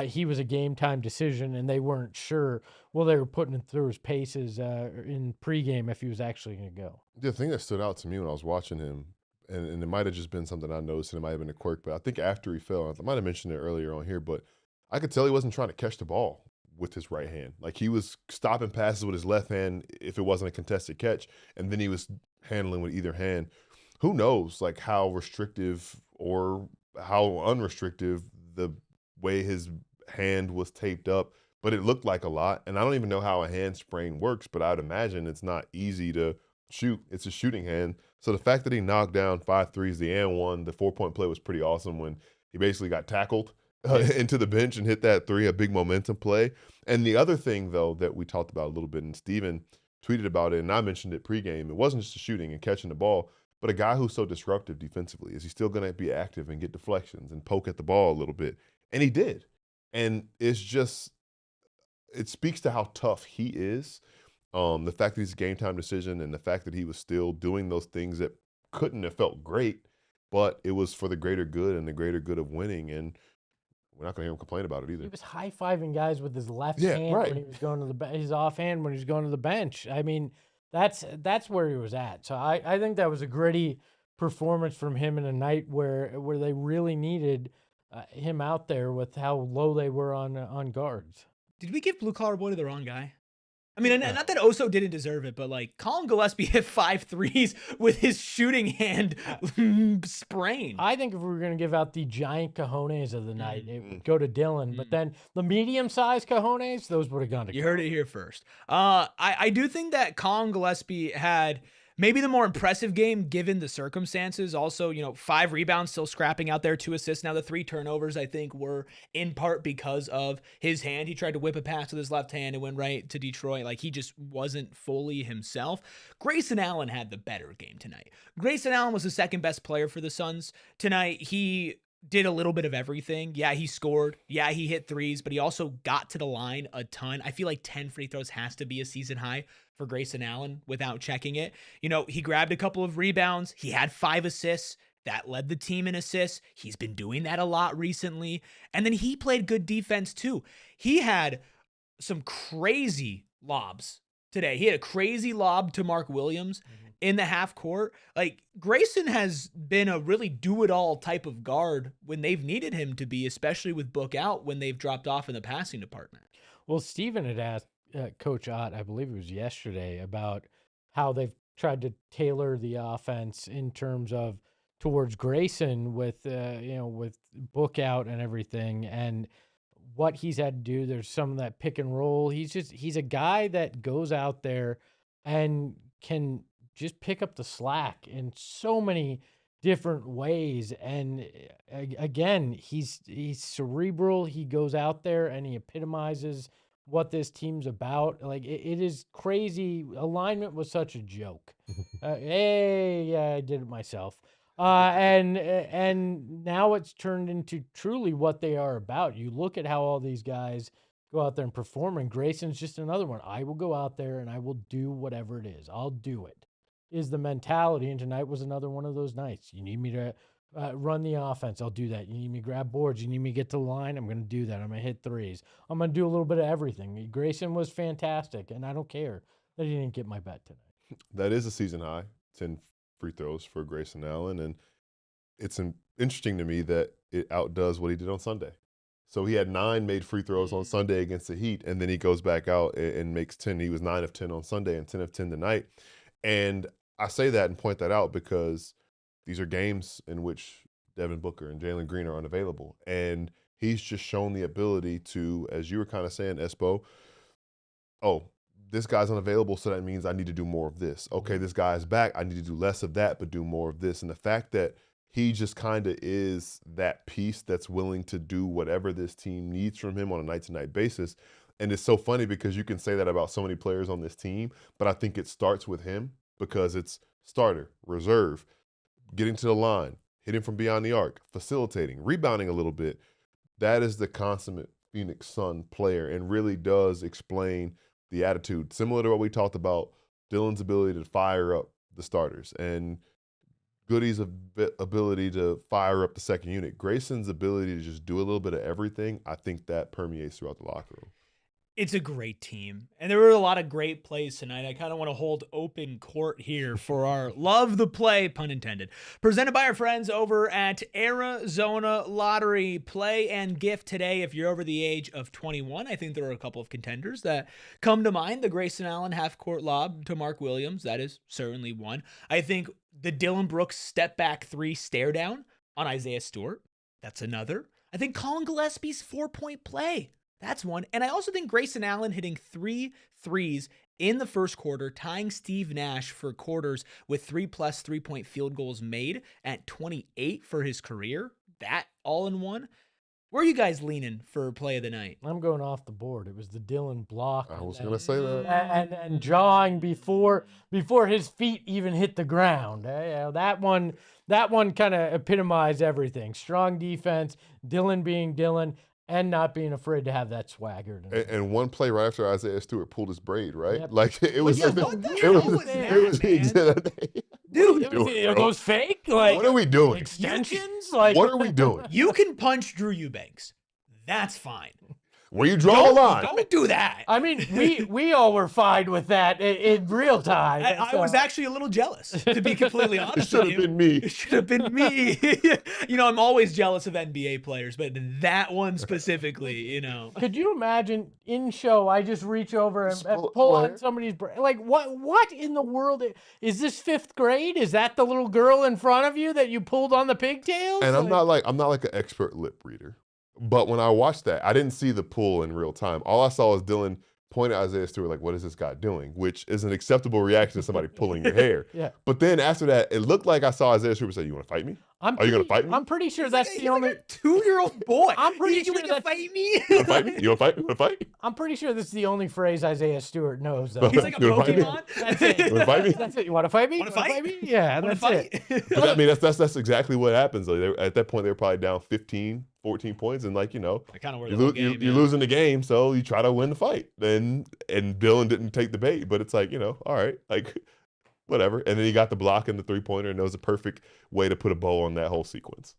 he was a game time decision and they weren't sure. Well, they were putting him through his paces in pregame if he was actually going to go. The thing that stood out to me when I was watching him, and it might have just been something I noticed, and it might have been a quirk, but I think after he fell, I might have mentioned it earlier on here, but I could tell he wasn't trying to catch the ball with his right hand. Like, he was stopping passes with his left hand if it wasn't a contested catch, and then he was handling with either hand. Who knows, like, how restrictive or how unrestrictive the way his hand was taped up, but it looked like a lot. And I don't even know how a hand sprain works, but I'd imagine it's not easy to shoot. It's a shooting hand. So the fact that he knocked down 5 threes, the and one, the 4-point play was pretty awesome when he basically got tackled into the bench and hit that 3, a big momentum play. And the other thing, though, that we talked about a little bit, and Steven tweeted about it, and I mentioned it pregame, it wasn't just the shooting and catching the ball, but a guy who's so disruptive defensively. Is he still going to be active and get deflections and poke at the ball a little bit? And he did. And it's just, it speaks to how tough he is. The fact that he's a game time decision and the fact that he was still doing those things that couldn't have felt great, but it was for the greater good and the greater good of winning. And we're not going to hear him complain about it either. He was high-fiving guys with his left Yeah, hand right. when he was going to his offhand when he was going to the bench. I mean, that's where he was at. So I think that was a gritty performance from him in a night where they really needed him out there with how low they were on guards. Did we give Blue Collar Boy to the wrong guy? I mean, not that Oso didn't deserve it, but like Collin Gillespie hit 5 threes with his shooting hand sprained. I think if we were going to give out the giant cojones of the night, it would go to Dillon. But then the medium-sized cojones, those would have gone to You heard it here first. I do think that Collin Gillespie had maybe the more impressive game given the circumstances. Also, 5 rebounds, still scrapping out there, 2 assists. Now the 3 turnovers, I think, were in part because of his hand. He tried to whip a pass with his left hand and went right to Detroit. Like, he just wasn't fully himself. Grayson Allen had the better game tonight. Grayson Allen was the second best player for the Suns tonight. He did a little bit of everything. Yeah, he scored. Yeah, he hit threes, but he also got to the line a ton. I feel like 10 free throws has to be a season high for Grayson Allen without checking it. He grabbed a couple of rebounds. He had 5 assists. That led the team in assists. He's been doing that a lot recently. And then he played good defense too. He had some crazy lobs today. He had a crazy lob to Mark Williams in the half court. Like, Grayson has been a really do-it-all type of guard when they've needed him to be, especially with Book out when they've dropped off in the passing department. Well, Steven had asked Coach Ott, I believe it was yesterday, about how they've tried to tailor the offense in terms of towards Grayson with with Book out and everything, and what he's had to do. There's some of that pick and roll. He's a guy that goes out there and can just pick up the slack in so many different ways. And again, he's cerebral. He goes out there and he epitomizes what this team's about. Like, it is crazy. Alignment was such a joke. Hey, yeah, I did it myself. And now it's turned into truly what they are about. You look at how all these guys go out there and perform, and Grayson's just another one. I will go out there and I will do whatever it is. I'll do it, is the mentality. And tonight was another one of those nights. You need me to run the offense, I'll do that. You need me to grab boards, you need me to get to the line, I'm going to do that. I'm going to hit threes. I'm going to do a little bit of everything. Grayson was fantastic, and I don't care that he didn't get my bet tonight. That is a season high, 10 free throws for Grayson Allen, and it's interesting to me that it outdoes what he did on Sunday. So he had 9 made free throws on Sunday against the Heat, and then he goes back out and makes 10. He was 9 of 10 on Sunday and 10 of 10 tonight. And I say that and point that out because these are games in which Devin Booker and Jalen Green are unavailable. And he's just shown the ability to, as you were kind of saying, Espo, this guy's unavailable, so that means I need to do more of this. Okay, this guy is back. I need to do less of that, but do more of this. And the fact that he just kind of is that piece that's willing to do whatever this team needs from him on a night-to-night basis. And it's so funny because you can say that about so many players on this team, but I think it starts with him because it's starter, reserve, getting to the line, hitting from beyond the arc, facilitating, rebounding a little bit. That is the consummate Phoenix Sun player and really does explain the attitude, similar to what we talked about, Dillon's ability to fire up the starters and Goody's ability to fire up the second unit. Grayson's ability to just do a little bit of everything, I think that permeates throughout the locker room. It's a great team, and there were a lot of great plays tonight. I kind of want to hold open court here for our love the play, pun intended, presented by our friends over at Arizona Lottery. Play and gift today if you're over the age of 21. I think there are a couple of contenders that come to mind. The Grayson Allen half-court lob to Mark Williams, that is certainly one. I think the Dillon Brooks step-back 3 stare down on Isaiah Stewart, that's another. I think Collin Gillespie's 4-point play, that's one. And I also think Grayson Allen hitting 3 threes in the first quarter, tying Steve Nash for quarters with 3+ 3-point field goals made at 28 for his career. That all in one. Where are you guys leaning for play of the night? I'm going off the board. It was the Dillon block. I was going to say that. And drawing before his feet even hit the ground. That one kind of epitomized everything. Strong defense, Dillon being Dillon, and not being afraid to have that swagger. And one play right after Isaiah Stewart pulled his braid, right? Yep. Like it was. What the hell was that, Dude, are those fake? Like, what are we doing? Extensions? Like, what are we doing? You can punch Drew Eubanks. That's fine. Where you draw the line? Don't do that. I mean, we all were fine with that in real time. I was actually a little jealous, to be completely honest. It should have been me. It should have been me. I'm always jealous of NBA players, but that one specifically, Could you imagine in show, I just reach over and pull on somebody's brain? Like, what in the world? Is this 5th grade? Is that the little girl in front of you that you pulled on the pigtails? And I'm not like an expert lip reader. But when I watched that, I didn't see the pull in real time. All I saw was Dillon point at Isaiah Stewart like, what is this guy doing? Which is an acceptable reaction to somebody pulling your hair. Yeah. But then after that, it looked like I saw Isaiah Stewart say, you want to fight me? Are you going to fight me? I'm pretty sure that's the only. Like a 2-year-old boy. I'm pretty You sure want to that's- fight me? You want to fight me? You want to fight? You want to fight? I'm pretty sure this is the only phrase Isaiah Stewart knows. Though. He's like a You wanna fight me? Pokemon. That's it. You want to fight me? That's it. You want to fight me? Wanna You wanna fight? me? Yeah, Wanna that's it. fight? But I mean, that's exactly what happens. Like, at that point, they were probably down 15, 14 points. And like, I kind of were the you're, whole game. you're losing the game, so you try to win the fight. And Dillon didn't take the bait, but it's like, all right, like whatever. And then he got the block and the 3-pointer, and that was a perfect way to put a bow on that whole sequence.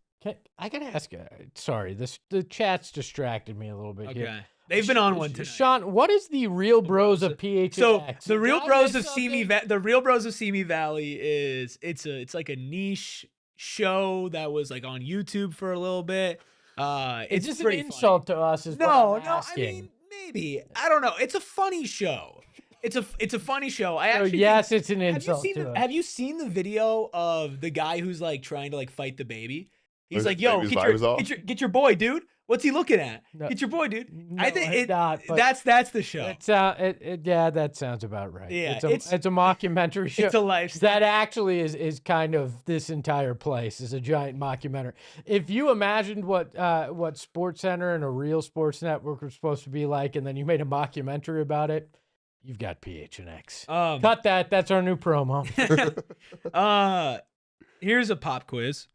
I gotta ask. Sorry, the chat's distracted me a little bit Okay. here. They've been on one tonight. Sean, what is the real bros of PHNX? So the Real Did I Bros miss of Simi, something? the Real Bros of Simi Valley it's like a niche show that was like on YouTube for a little bit. It's It's just an pretty insult funny. to us. Is No, what I'm no. I asking. mean, maybe I don't know. It's a funny show. It's a funny show. I So actually yes, it's an have you insult seen to us. have you seen the video of the guy who's like trying to like fight the baby? He's His like, yo, baby's virus off? get your boy, dude. What's he looking at? No. Get your boy, dude. No, I think it's not, but that's the show. yeah, that sounds about right. Yeah, it's a mockumentary show. It's a lifestyle. That actually is kind of this entire place is a giant mockumentary. If you imagined what SportsCenter and a real sports network were supposed to be like, and then you made a mockumentary about it, you've got PHNX. Cut that. That's our new promo. Here's a pop quiz.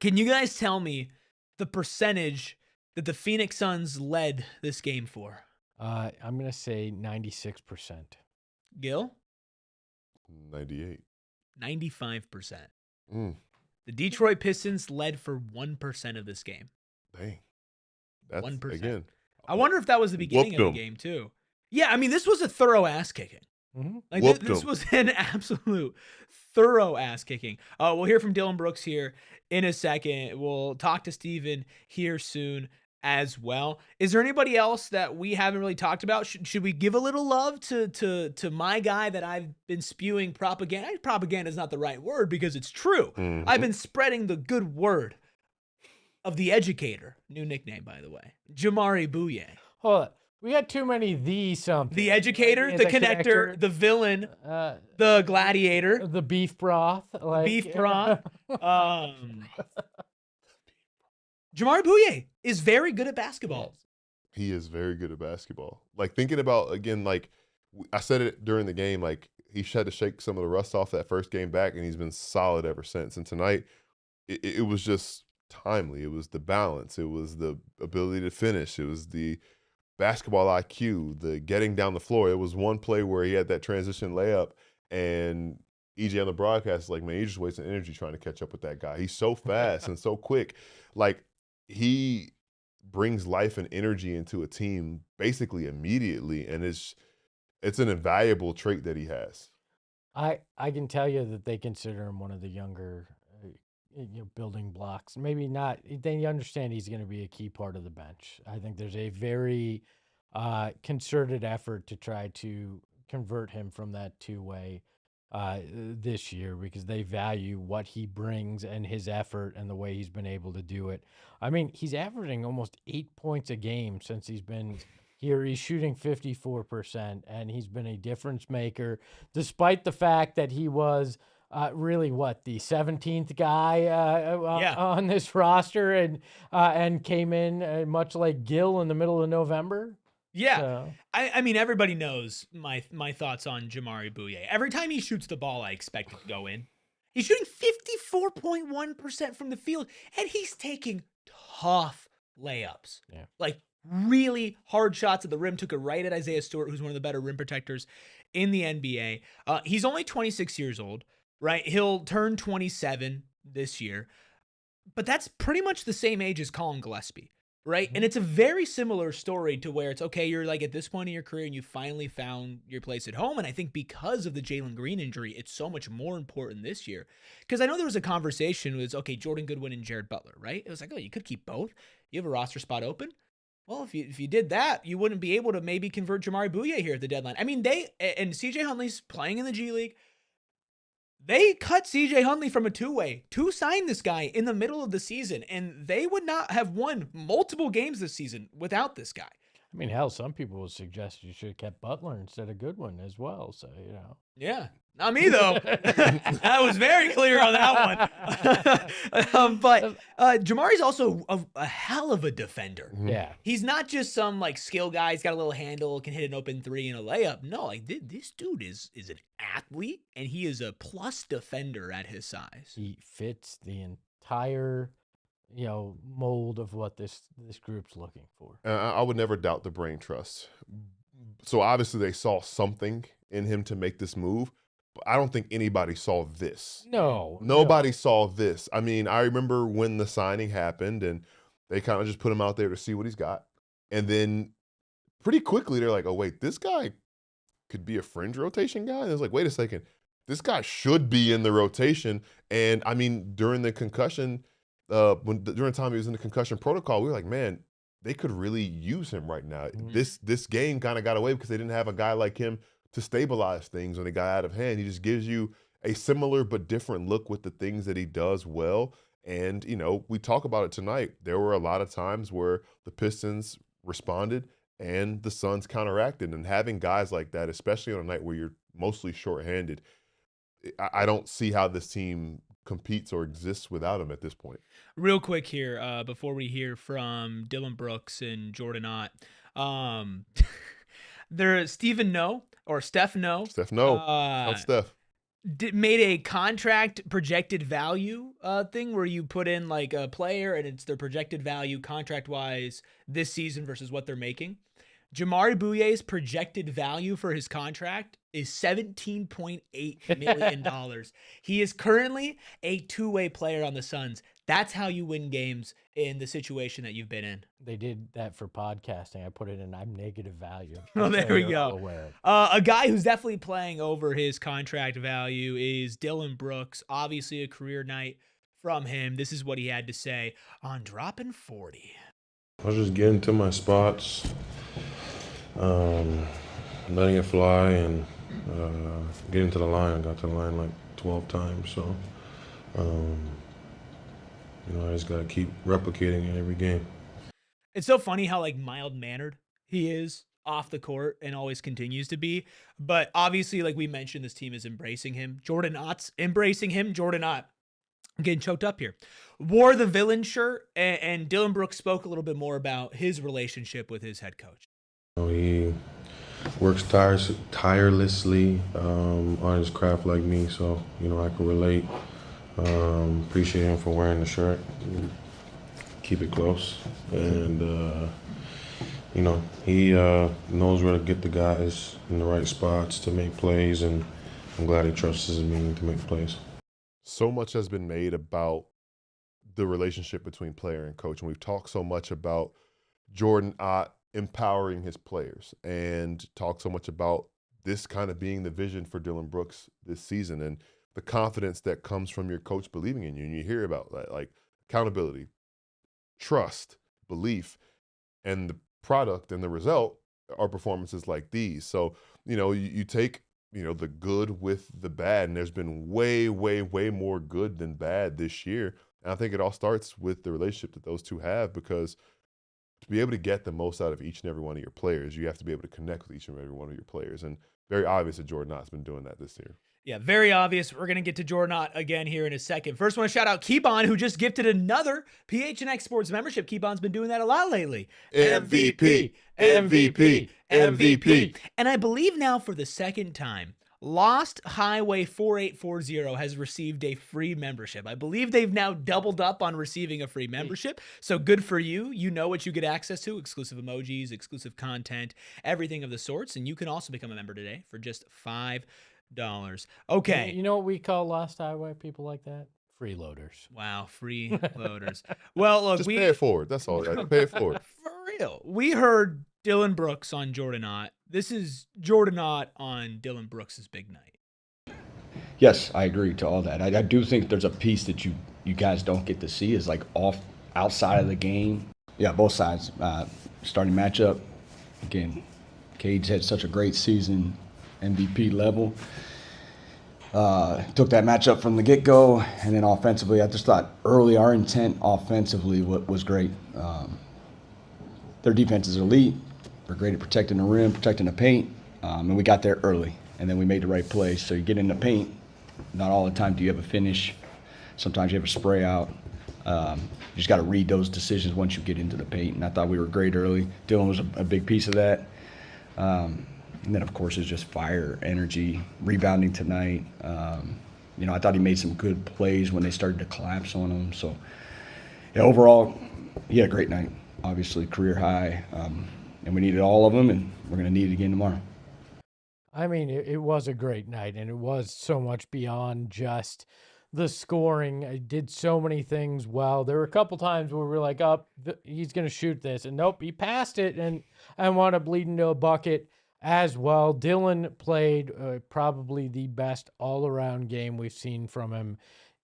Can you guys tell me the percentage that the Phoenix Suns led this game for? I'm gonna say 96%. Gil? 98. 95%. Mm, The Detroit Pistons led for 1% of this game. dang. That's 1%. again. I wonder if that was the beginning Whooped of 'em. the game too. Yeah, I mean this was a thorough ass kicking. Mm-hmm. Like Whooped this 'em. was an absolute thorough ass kicking. We'll hear from Dillon Brooks here in a second. We'll talk to Steven here soon as well. Is there anybody else that we haven't really talked about? Should we give a little love to my guy that I've been spewing propaganda? Propaganda is not the right word because it's true. Mhm. I've been spreading the good word of the educator. New nickname, by the way. Jamari Bouye. Hold on. We got too many the something. The educator, Yeah, the connector, the villain, the gladiator, the beef broth, like beef broth. Jamari Bouye is very good at basketball. He is very good at basketball. Like thinking about again, like I said it during the game, like he had to shake some of the rust off that first game back, and he's been solid ever since. And tonight, it was just timely. It was the balance. It was the ability to finish. It was the basketball IQ, the getting down the floor. It was one play where he had that transition layup, and EJ on the broadcast is like, man, he's just wasting energy trying to catch up with that guy. He's so fast and so quick. Like he brings life and energy into a team basically immediately, and it's an invaluable trait that he has. I can tell you that they consider him one of the younger building blocks. Maybe not. They understand he's going to be a key part of the bench. I think there's a very concerted effort to try to convert him from that two-way this year because they value what he brings and his effort and the way he's been able to do it. I mean, he's averaging almost 8 points a game since he's been here. He's shooting 54%, and he's been a difference maker, despite the fact that he was really the 17th guy on this roster and came in much like Gil in the middle of November. Yeah. So. I mean, everybody knows my thoughts on Jamari Bouye. Every time he shoots the ball, I expect it to go in. He's shooting 54.1% from the field, and he's taking tough layups. Yeah. Like really hard shots at the rim. Took it right at Isaiah Stewart, who's one of the better rim protectors in the NBA. He's only 26 years old, right? He'll turn 27 this year, but that's pretty much the same age as Collin Gillespie. Right. And it's a very similar story to where it's okay. You're like at this point in your career and you finally found your place at home. And I think because of the Jalen Green injury, it's so much more important this year. Because I know there was a conversation with, okay, Jordan Goodwin and Jared Butler, right? It was like, oh, you could keep both. You have a roster spot open. Well, if you did that, you wouldn't be able to maybe convert Jamari Bouye here at the deadline. I mean, and CJ Huntley's playing in the G League. They cut CJ Huntley from a two-way to sign this guy in the middle of the season, and they would not have won multiple games this season without this guy. I mean, hell, some people would suggest you should have kept Butler instead of Goodwin as well. So, you know. Yeah. Not me, though. I was very clear on that one. But Jamari's also a hell of a defender. Yeah. He's not just some like skill guy. He's got a little handle, can hit an open three and a layup. No, like this dude is an athlete, and he is a plus defender at his size. He fits the entire, mold of what this group's looking for. I would never doubt the brain trust. So obviously they saw something in him to make this move. But I don't think anybody saw this. No. Nobody saw this. I mean, I remember when the signing happened and they kind of just put him out there to see what he's got. And then pretty quickly they're like, oh, wait, this guy could be a fringe rotation guy? And it's like, wait a second. This guy should be in the rotation. And, I mean, during the concussion, during the time he was in the concussion protocol, we were like, man, they could really use him right now. Mhm. This game kind of got away because they didn't have a guy like him to stabilize things when they got out of hand. He just gives you a similar but different look with the things that he does well. And, we talk about it tonight. There were a lot of times where the Pistons responded and the Suns counteracted. And having guys like that, especially on a night where you're mostly shorthanded, I don't see how this team competes or exists without him at this point. Real quick here, before we hear from Dillon Brooks and Jordan Ott. Steph No. Steph, no. Not Steph. Made a contract projected value thing where you put in like a player and it's their projected value contract-wise this season versus what they're making. Jamari Bouyer's projected value for his contract is $17.8 million. He is currently a two-way player on the Suns. That's how you win games in the situation that you've been in. They did that for podcasting. I put it in, I'm negative value. Oh, there we go. Aware. A guy who's definitely playing over his contract value is Dillon Brooks. Obviously a career night from him. This is what he had to say on dropping 40. I was just getting to my spots, letting it fly, and getting to the line. I got to the line like 12 times, so I just got to keep replicating it every game. It's so funny how like mild-mannered he is off the court and always continues to be. But obviously, like we mentioned, this team is embracing him. Jordan Ott's embracing him. Jordan Ott, I'm getting choked up here, wore the villain shirt, and Dillon Brooks spoke a little bit more about his relationship with his head coach. He works tirelessly on his craft like me, so I can relate. Appreciate him for wearing the shirt. Keep it close, and he knows where to get the guys in the right spots to make plays, and I'm glad he trusts me to make plays. So much has been made about the relationship between player and coach, and we've talked so much about Jordan Ott empowering his players, and talked so much about this kind of being the vision for Dillon Brooks this season, and the confidence that comes from your coach believing in you. And you hear about that, like accountability, trust, belief, and the product and the result are performances like these. So, you take, the good with the bad, and there's been way, way, way more good than bad this year. And I think it all starts with the relationship that those two have, because to be able to get the most out of each and every one of your players, you have to be able to connect with each and every one of your players. And very obvious that Jordan Ott's been doing that this year. Yeah, very obvious. We're going to get to Jordan Ott again here in a second. First, I want to shout out Keybon, who just gifted another PHNX Sports membership. Keybon's been doing that a lot lately. MVP, MVP, MVP. And I believe now for the second time, Lost Highway 4840 has received a free membership. I believe they've now doubled up on receiving a free membership. So good for you. You know what you get access to: exclusive emojis, exclusive content, everything of the sorts. And you can also become a member today for just $5. Okay. You know what we call Lost Highway people like that? Freeloaders. Wow, freeloaders. Well, look, Just pay it forward. That's all. Pay it forward. For real. We heard Dillon Brooks on Jordan Ott. This is Jordan Ott on Dillon Brooks' big night. Yes, I agree to all that. I do think there's a piece that you guys don't get to see is like outside of the game. Yeah, both sides. Starting matchup. Again, Cage had such a great season, MVP level. Took that matchup from the get-go, and then offensively, I just thought early our intent offensively was great. Their defense is elite. We're great at protecting the rim, protecting the paint, and we got there early, and then we made the right plays. So you get in the paint, not all the time do you have a finish. Sometimes you have a spray out. You just got to read those decisions once you get into the paint, and I thought we were great early. Dillon was a big piece of that. And then, of course, it's just fire, energy, rebounding tonight. I thought he made some good plays when they started to collapse on him. So, yeah, overall, he had a great night. Obviously, career high. And we needed all of them, and we're going to need it again tomorrow. I mean, it was a great night, and it was so much beyond just the scoring. It did so many things well. There were a couple times where we were like, oh, he's going to shoot this. And nope, he passed it and wound up leading to a bucket as well. Dillon played probably the best all-around game we've seen from him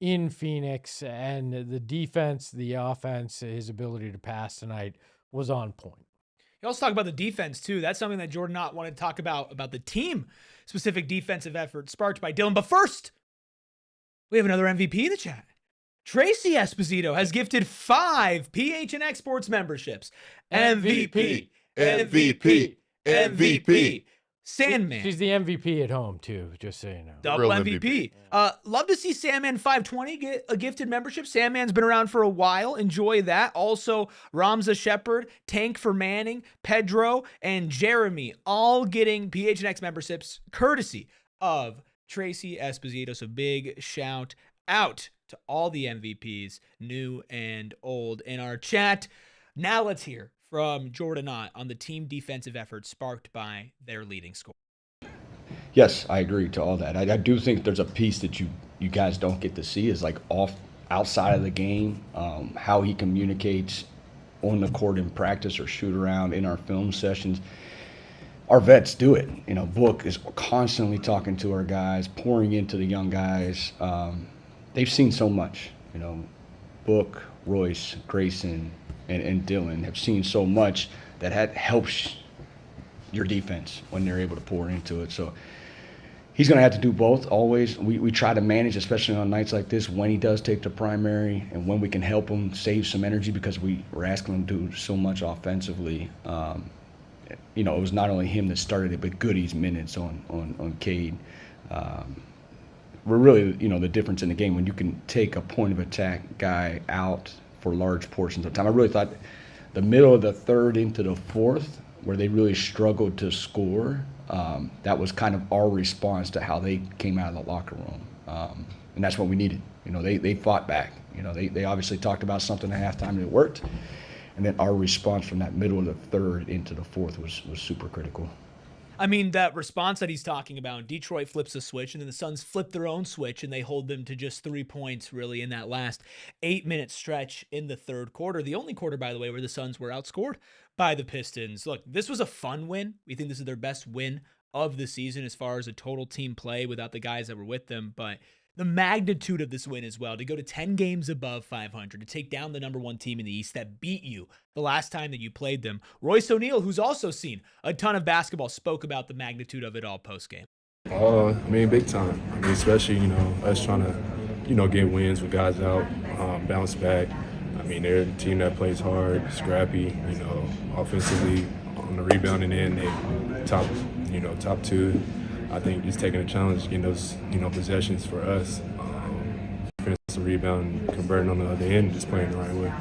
in Phoenix. And the defense, the offense, his ability to pass tonight was on point. You also talk about the defense, too. That's something that Jordan Ott wanted to talk about the team-specific defensive effort sparked by Dillon. But first, we have another MVP in the chat. Tracy Esposito has gifted 5 PHNX Sports memberships. MVP, MVP, MVP. Sandman. She's the MVP at home, too, just so you know. Double Real MVP. Love to see Sandman 520 get a gifted membership. Sandman's been around for a while. Enjoy that. Also, Ramza Shepard, Tank for Manning, Pedro, and Jeremy all getting PHNX memberships courtesy of Tracy Esposito. So big shout out to all the MVPs, new and old, in our chat. Now let's hear from Jordan Ott on the team defensive effort sparked by their leading scorer. Yes, I agree to all that. I do think there's a piece that you guys don't get to see is like outside of the game, how he communicates on the court in practice or shoot around in our film sessions. Our vets do it. Book is constantly talking to our guys, pouring into the young guys. They've seen so much. Book, Royce, Grayson, and Dillon have seen so much that helps your defense when they're able to pour into it. So he's going to have to do both always. We try to manage, especially on nights like this, when he does take the primary and when we can help him save some energy because we're asking him to do so much offensively. It was not only him that started it, but Goody's minutes on Cade. We're really, the difference in the game when you can take a point of attack guy out for large portions of time. I really thought the middle of the third into the fourth, where they really struggled to score, that was kind of our response to how they came out of the locker room. And that's what we needed. They fought back. They obviously talked about something at halftime and it worked. And then our response from that middle of the third into the fourth was super critical. I mean, that response that he's talking about, Detroit flips a switch, and then the Suns flip their own switch, and they hold them to just 3 points, really, in that last 8-minute stretch in the third quarter. The only quarter, by the way, where the Suns were outscored by the Pistons. Look, this was a fun win. We think this is their best win of the season as far as a total team play without the guys that were with them, but the magnitude of this win as well, to go to 10 games above 500, to take down the number 1 team in the East that beat you the last time that you played them. Royce O'Neal, who's also seen a ton of basketball, spoke about the magnitude of it all post-game. Big time. Especially, us trying to, get wins with guys out, bounce back. They're a team that plays hard, scrappy, offensively, on the rebounding end, they top 2. I think just taking a challenge, getting those, possessions for us, defensive rebound, converting on the other end, just playing the right way.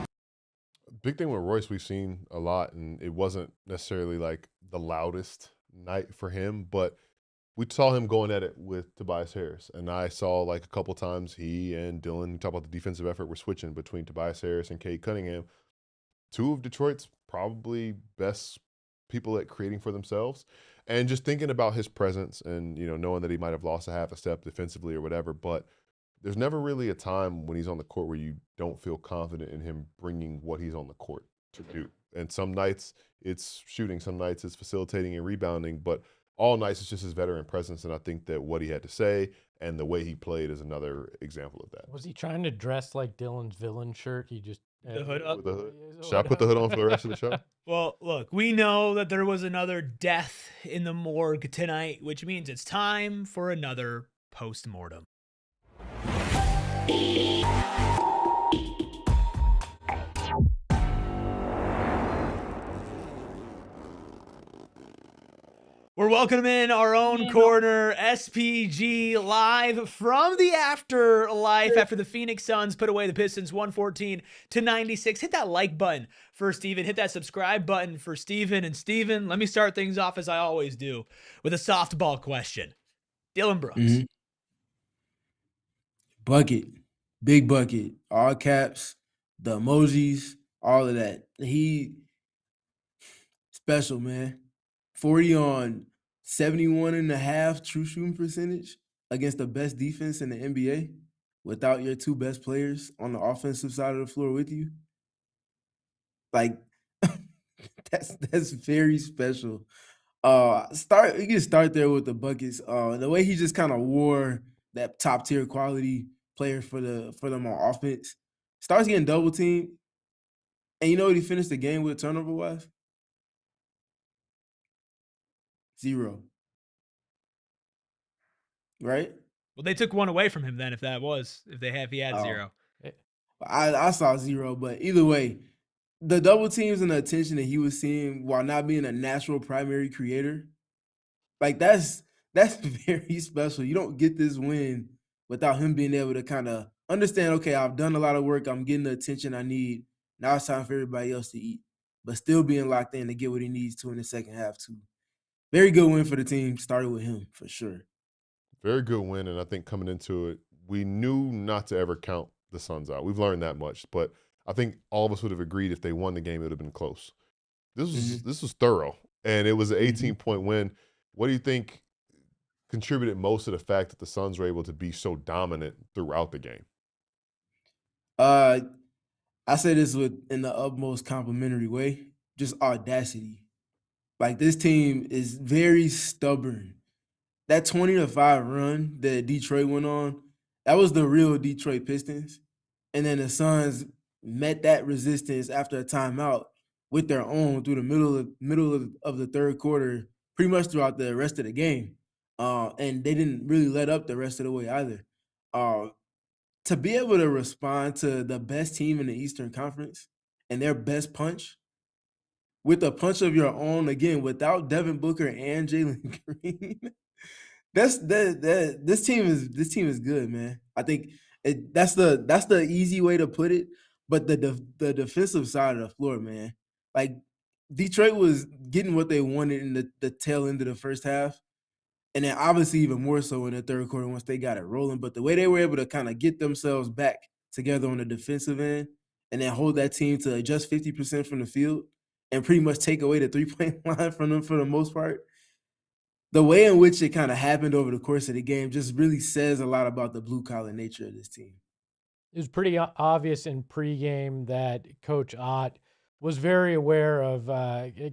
Big thing with Royce we've seen a lot, and it wasn't necessarily like the loudest night for him, but we saw him going at it with Tobias Harris. And I saw like a couple times he and Dillon, talk about the defensive effort, were switching between Tobias Harris and Cade Cunningham. 2 of Detroit's probably best people at creating for themselves. And just thinking about his presence and, knowing that he might have lost a half a step defensively or whatever, but there's never really a time when he's on the court where you don't feel confident in him bringing what he's on the court to do. And some nights it's shooting, some nights it's facilitating and rebounding, but all nights it's just his veteran presence. And I think that what he had to say and the way he played is another example of that. Was he trying to dress like Dillon's villain shirt? He just the hood up. With the hood. Should I put the hood on for the rest of the show? Well, look, we know that there was another death in the morgue tonight, which means it's time for another post-mortem. We're welcoming our own corner, SPG, live from the afterlife after the Phoenix Suns put away the Pistons 114-96. Hit that like button for Steven. Hit that subscribe button for Steven. And Steven, let me start things off as I always do with a softball question. Dillon Brooks. Bucket. Big bucket. All caps, the emojis, all of that. He special, man. 40 on 71.5 true shooting percentage against the best defense in the NBA without your two best players on the offensive side of the floor with you. Like, that's very special. You can start there with the buckets. The way he just kind of wore that top tier quality player for them on offense. Starts getting double teamed. And you know what he finished the game with turnover wise? 0. Right? Well, they took one away from him then, if he had 0. I saw 0, but either way, the double teams and the attention that he was seeing while not being a natural primary creator, like that's very special. You don't get this win without him being able to kind of understand, okay, I've done a lot of work, I'm getting the attention I need. Now it's time for everybody else to eat, but still being locked in to get what he needs to in the second half too. Very good win for the team. Started with him for sure. Very good win, and I think coming into it, we knew not to ever count the Suns out. We've learned that much, but I think all of us would have agreed if they won the game, it would have been close. This was thorough, and it was an 18-point win. What do you think contributed most to the fact that the Suns were able to be so dominant throughout the game? I say this in the utmost complimentary way, just audacity. Like, this team is very stubborn. That 20-5 run that Detroit went on, that was the real Detroit Pistons. And then the Suns met that resistance after a timeout with their own through the middle of the third quarter, pretty much throughout the rest of the game. And they didn't really let up the rest of the way either. To be able to respond to the best team in the Eastern Conference and their best punch with a punch of your own, again, without Devin Booker and Jalen Green, this team is good, man. I think that's the easy way to put it. But the defensive side of the floor, man, like Detroit was getting what they wanted in the tail end of the first half, and then obviously even more so in the third quarter once they got it rolling. But the way they were able to kind of get themselves back together on the defensive end and then hold that team to just 50% from the field and pretty much take away the three-point line from them for the most part, the way in which it kind of happened over the course of the game just really says a lot about the blue-collar nature of this team. It was pretty obvious in pregame that Coach Ott was very aware of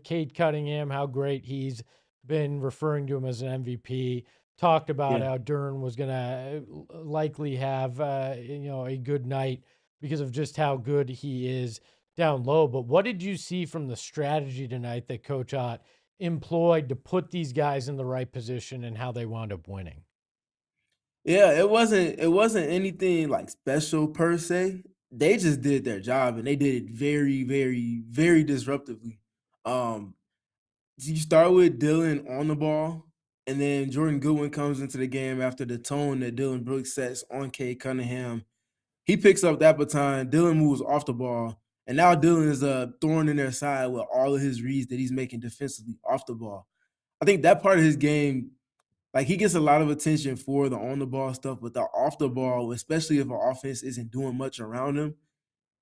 Cade Cunningham, how great he's been, referring to him as an MVP, talked about how Duren was going to likely have a good night because of just how good he is down low. But what did you see from the strategy tonight that Coach Ott employed to put these guys in the right position and how they wound up winning? Yeah, it wasn't anything like special per se. They just did their job and they did it very, very, very disruptively. You start with Dillon on the ball, and then Jordan Goodwin comes into the game after the tone that Dillon Brooks sets on Cade Cunningham. He picks up that baton. Dillon moves off the ball, and now Dillon is a thorn in their side with all of his reads that he's making defensively off the ball. I think that part of his game, like, he gets a lot of attention for the on-the-ball stuff, but the off-the-ball, especially if our offense isn't doing much around him,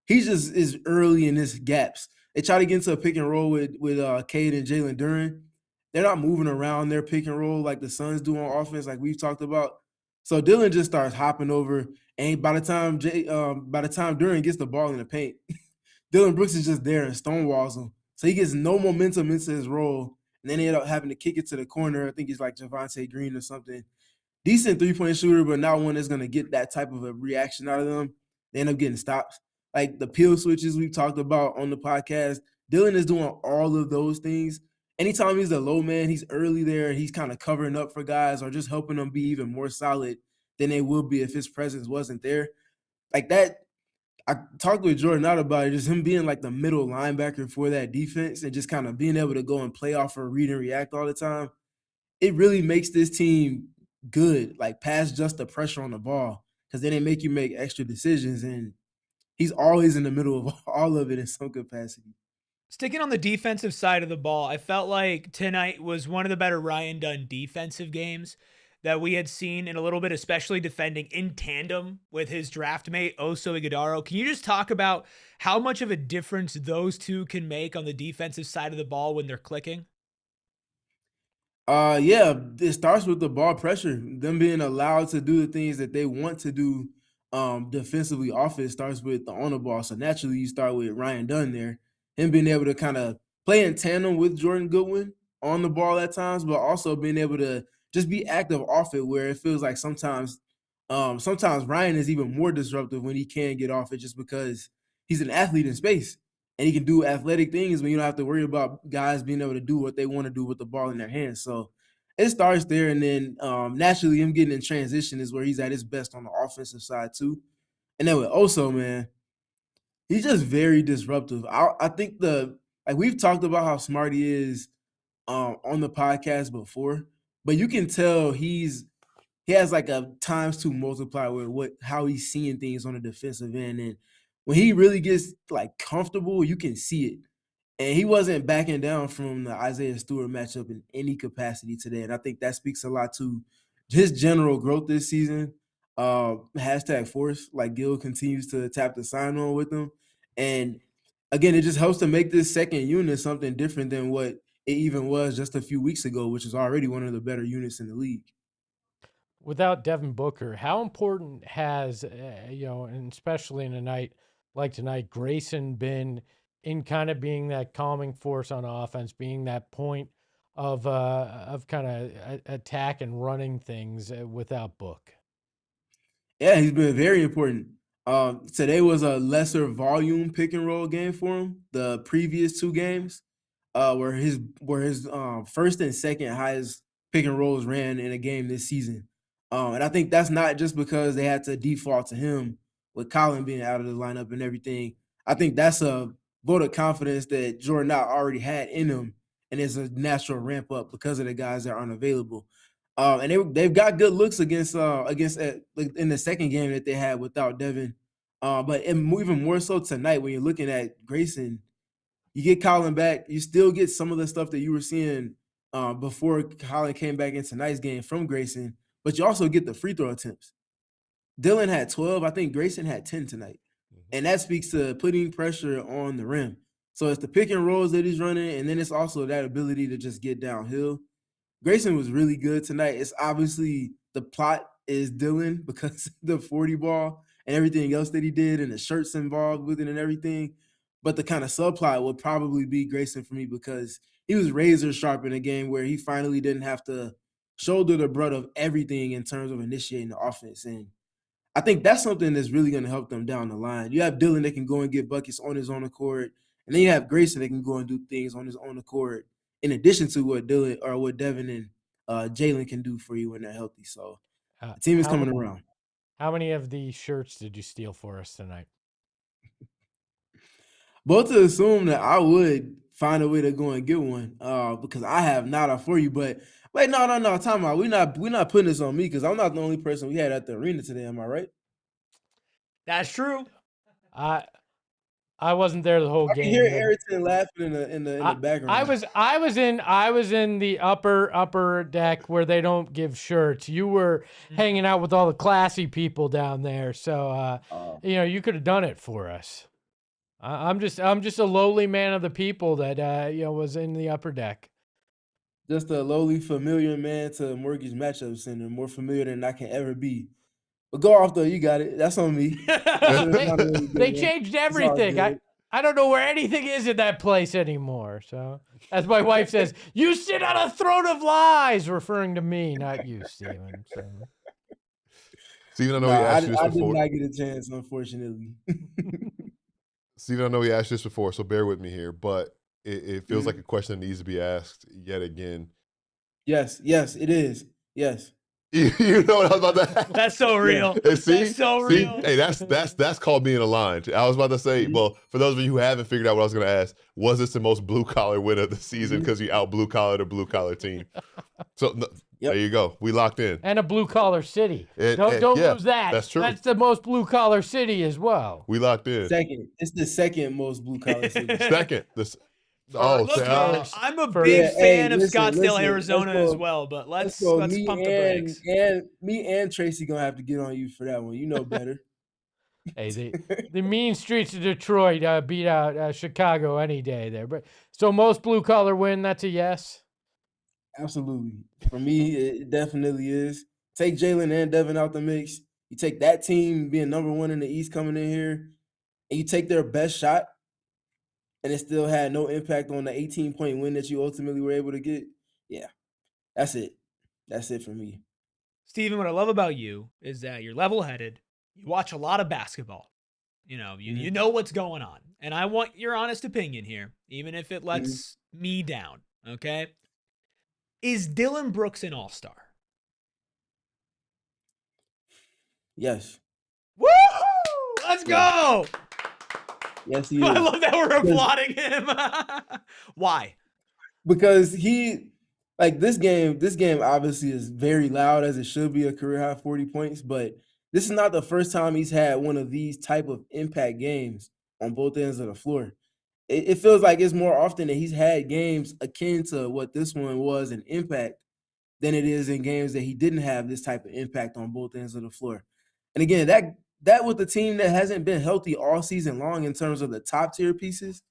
he just is early in his gaps. They try to get into a pick and roll with Cade and Jalen Duren. They're not moving around their pick and roll like the Suns do on offense, like we've talked about. So Dillon just starts hopping over, and by the time Duren gets the ball in the paint, Dillon Brooks is just there and stonewalls him. So he gets no momentum into his role, and then they end up having to kick it to the corner. I think he's like Javonte Green or something. Decent three-point shooter, but not one that's going to get that type of a reaction out of them. They end up getting stops. Like the peel switches we've talked about on the podcast, Dillon is doing all of those things. Anytime he's a low man, he's early there. He's kind of covering up for guys or just helping them be even more solid than they would be if his presence wasn't there. Like that, I talked with Jordan out about it, just him being like the middle linebacker for that defense and just kind of being able to go and play off or read and react all the time. it really makes this team good, like past just the pressure on the ball, because then they make you make extra decisions, and he's always in the middle of all of it in some capacity. Sticking on the defensive side of the ball, I felt like tonight was one of the better Ryan Dunn defensive games that we had seen in a little bit, especially defending in tandem with his draft mate, Ighodaro. Can you just talk about how much of a difference those two can make on the defensive side of the ball when they're clicking? Yeah, it starts with the ball pressure. Them being allowed to do the things that they want to do defensively. Offense starts with the on the ball. So naturally you start with Ryan Dunn there. Him being able to kind of play in tandem with Jordan Goodwin on the ball at times, but also being able to just be active off it, where it feels like sometimes Ryan is even more disruptive when he can get off it, just because he's an athlete in space and he can do athletic things when you don't have to worry about guys being able to do what they want to do with the ball in their hands. So it starts there, and then naturally him getting in transition is where he's at his best on the offensive side too. And then with Oso, man, he's just very disruptive. I think like we've talked about how smart he is on the podcast before, but you can tell he has like a times two multiplier with how he's seeing things on the defensive end. And when he really gets like comfortable, you can see it. And he wasn't backing down from the Isaiah Stewart matchup in any capacity today. And I think that speaks a lot to his general growth this season. Hashtag force, like Gil continues to tap the sign on with him. And again, it just helps to make this second unit something different than what it even was just a few weeks ago, which is already one of the better units in the league. Without Devin Booker, how important has, and especially in a night like tonight, Grayson been in kind of being that calming force on offense, being that point of kind of attack and running things without Book? Yeah, he's been very important. Today was a lesser volume pick and roll game for him. The previous two games, where his first and second highest pick and rolls ran in a game this season. And I think that's not just because they had to default to him with Collin being out of the lineup and everything. I think that's a vote of confidence that Jordan Knott already had in him, and it's a natural ramp up because of the guys that aren't available. And they've got good looks against like in the second game that they had without Devin. But even more so tonight when you're looking at Grayson, you get Collin back, you still get some of the stuff that you were seeing before Collin came back in tonight's game from Grayson, but you also get the free throw attempts. Dillon had 12, I think Grayson had 10 tonight. And that speaks to putting pressure on the rim. So it's the pick and rolls that he's running, and then it's also that ability to just get downhill. Grayson was really good tonight. It's obviously the plot is Dillon because of the 40 ball and everything else that he did and the shirts involved with it and everything. But the kind of subplot would probably be Grayson for me because he was razor sharp in a game where he finally didn't have to shoulder the brunt of everything in terms of initiating the offense. And I think that's something that's really going to help them down the line. You have Dillon that can go and get buckets on his own accord, and then you have Grayson that can go and do things on his own accord, in addition to what Devin and Jalen can do for you when they're healthy. So the team is coming around. How many of these shirts did you steal for us tonight? Both to assume that I would find a way to go and get one because I have nada for you. But wait, no, time out. We're not putting this on me because I'm not the only person we had at the arena today. Am I right? That's true. I wasn't there the whole I game. can hear Ayrton laughing in the background. I was in the upper deck where they don't give shirts. You were hanging out with all the classy people down there, so you could have done it for us. I'm just a lowly man of the people that was in the upper deck. Just a lowly familiar man to Mortgage Matchup Center, more familiar than I can ever be. But go off though, you got it. That's on me. They changed everything. I don't know where anything is in that place anymore. So, as my wife says, you sit on a throne of lies, referring to me, not you, Steven. So. Steven, I know he asked you this before. I did not get a chance, unfortunately. Steven, I know he asked you this before, so bear with me here, but it feels like a question that needs to be asked yet again. Yes, it is. Yes. You know what I was about to ask? That's so real. And see, That's so real. Hey, that's called being aligned. I was about to say, well, for those of you who haven't figured out what I was going to ask, was this the most blue collar win of the season because you out blue collar the blue collar team? So there you go. We locked in. And a blue collar city. And Don't yeah, lose that. that's true. That's the most blue collar city as well. We locked in. Second. It's the second most blue collar city. Second. Look, I'm a big Yeah, fan hey, of listen, Scottsdale, listen, Arizona let's as go- well, but let's So pump the brakes. me and Tracy gonna have to get on you for that one. You know better. Hey, the mean streets of Detroit beat out Chicago any day there. But so most blue collar win. That's a yes. Absolutely. For me, it definitely is. Take Jalen and Devin out the mix. You take that team being number one in the East coming in here, and you take their best shot, and it still had no impact on the 18-point win that you ultimately were able to get. Yeah, that's it. That's it for me. Steven, what I love about you is that you're level-headed. You watch a lot of basketball. You know, you know what's going on. And I want your honest opinion here, even if it lets me down, okay? Is Dillon Brooks an all-star? Yes. Woo! Let's go! Yes, he I is. love that we're applauding him. Why? Because this game obviously is very loud, as it should be, a career high 40 points, but this is not the first time he's had one of these type of impact games on both ends of the floor. It feels like it's more often that he's had games akin to what this one was in impact than it is in games that he didn't have this type of impact on both ends of the floor. And again, that with the team that hasn't been healthy all season long in terms of the top tier pieces,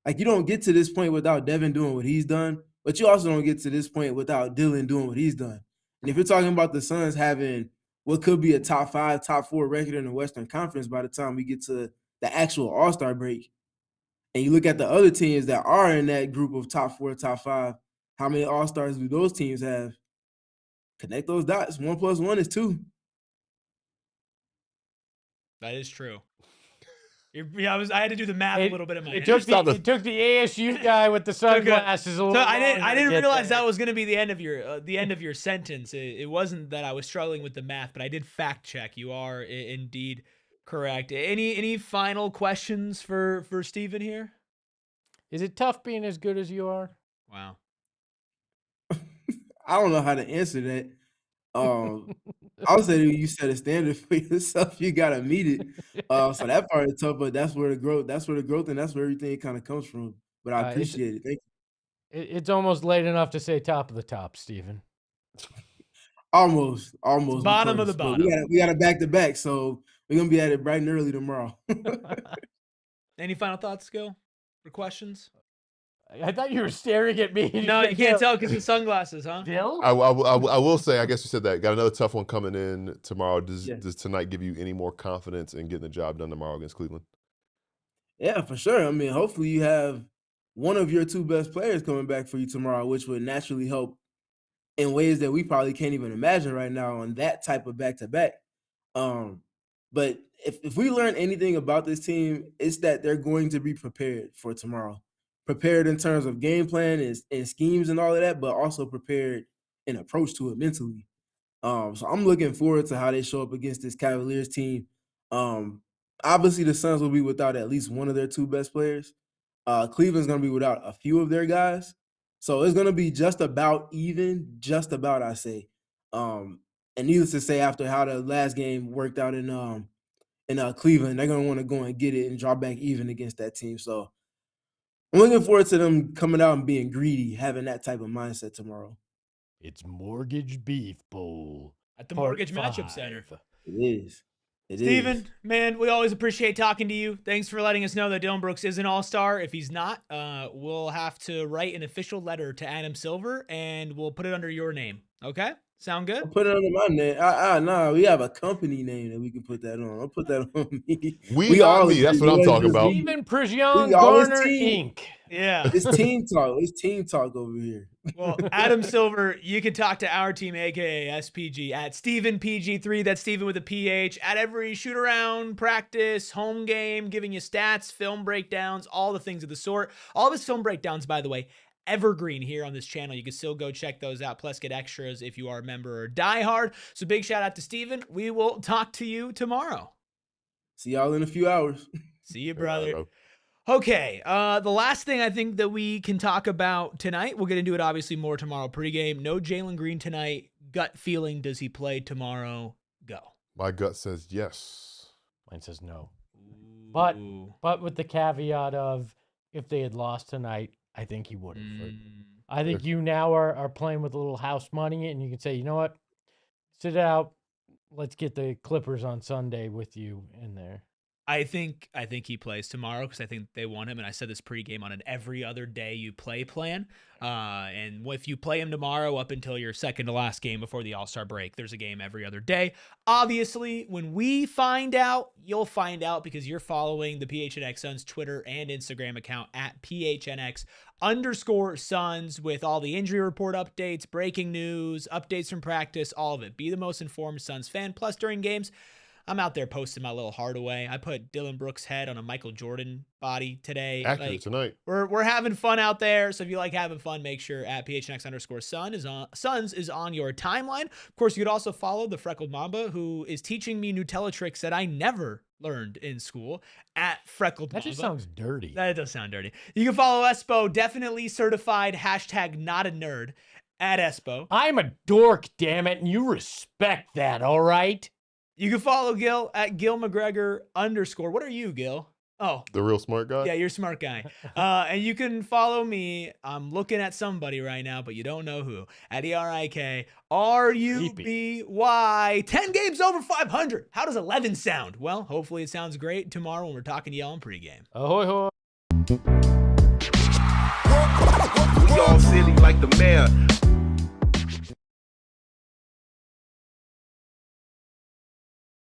like you don't get to this point without Devin doing what he's done, but you also don't get to this point without Dillon doing what he's done. And if you're talking about the Suns having what could be a top 5, top 4 record in the Western Conference by the time we get to the actual All-Star break, and you look at the other teams that are in that group of top 4, top 5, how many All-Stars do those teams have? Connect those dots. 1 + 1 is 2. That is true. Yeah, I had to do the math a little bit in my head. It took the ASU guy with the sunglasses a little. So I didn't realize there. that was going to be the end of your sentence. It wasn't that I was struggling with the math, but I did fact check. You are indeed correct. Any final questions for Steven here? Is it tough being as good as you are? Wow. I don't know how to answer that. I would say that you set a standard for yourself. You gotta meet it. So that part is tough, but that's where the growth, and that's where everything kind of comes from. But I appreciate it. Thank you. It's almost late enough to say top of the top, Steven. Almost. It's bottom of the bottom. We got a back-to-back, so we're gonna be at it bright and early tomorrow. Any final thoughts, Gil, or questions? I thought you were staring at me. No, you can't tell because of sunglasses, huh? Bill? I will say, I guess you said that. Got another tough one coming in tomorrow. Does tonight give you any more confidence in getting the job done tomorrow against Cleveland? Yeah, for sure. I mean, hopefully you have one of your 2 best players coming back for you tomorrow, which would naturally help in ways that we probably can't even imagine right now on that type of back-to-back. But if we learn anything about this team, it's that they're going to be prepared for tomorrow. Prepared in terms of game plan and schemes and all of that, but also prepared in approach to it mentally. So I'm looking forward to how they show up against this Cavaliers team. Obviously, the Suns will be without at least one of their 2 best players. Cleveland's going to be without a few of their guys. So it's going to be just about even, I say. And needless to say, after how the last game worked out in Cleveland, they're going to want to go and get it and draw back even against that team. So I'm looking forward to them coming out and being greedy, having that type of mindset tomorrow. It's Mortgage Beef Bowl at the Mortgage Matchup Center. It is. Steven, man, we always appreciate talking to you. Thanks for letting us know that Dillon Brooks is an all-star. If he's not, we'll have to write an official letter to Adam Silver, and we'll put it under your name. Okay? Sound good? I'll put it under my name. Nah, we have a company name that we can put that on. I'll put that on me. We all me. That's what I'm talking about. Steven Priggion Garner Inc. Yeah. It's team talk. It's team talk over here. Well, Adam Silver, you can talk to our team, aka SPG, at StevenPG3. That's Steven with a PH. At every shoot around, practice, home game, giving you stats, film breakdowns, all the things of the sort. All of his film breakdowns, by the way, evergreen here on this channel. You can still go check those out, plus get extras if you are a member or diehard. So big shout out to Steven. We will talk to you tomorrow. See y'all in a few hours. See you, brother. bro. Okay, the last thing I think that we can talk about tonight, we'll get into it obviously more tomorrow pregame. No Jalen Green tonight. Gut feeling, does he play tomorrow? Go. My gut says yes. Mine says no. But Ooh. with the caveat of if they had lost tonight, I think he would have. I think you now are playing with a little house money, and you can say, you know what, sit it out. Let's get the Clippers on Sunday with you in there. I think he plays tomorrow because I think they want him. And I said this pregame on an every other day you play plan. And if you play him tomorrow up until your second to last game before the All-Star break, there's a game every other day. Obviously, when we find out, you'll find out because you're following the PHNX Suns Twitter and Instagram account at PHNX_Suns with all the injury report updates, breaking news, updates from practice, all of it. Be the most informed Suns fan. Plus, during games, I'm out there posting my little heart away. I put Dillon Brooks' head on a Michael Jordan body today. Accurate tonight. We're having fun out there. So if you like having fun, make sure at PHNX_Suns is on your timeline. Of course, you could also follow the Freckled Mamba, who is teaching me Nutella tricks that I never learned in school at Freckled Mamba. That just sounds dirty. That does sound dirty. You can follow Espo, definitely certified, #NotANerd at Espo. I'm a dork, damn it, and you respect that, all right? You can follow Gil at @GilMcGregor_. What are you, Gil? Oh, The real smart guy? yeah, you're a smart guy. And you can follow me. I'm looking at somebody right now, but you don't know who. At ERIKRUBY. 10 games over 500. How does 11 sound? Well, hopefully it sounds great tomorrow when we're talking to y'all in pregame. Ahoy, hoy. We all silly like the mayor.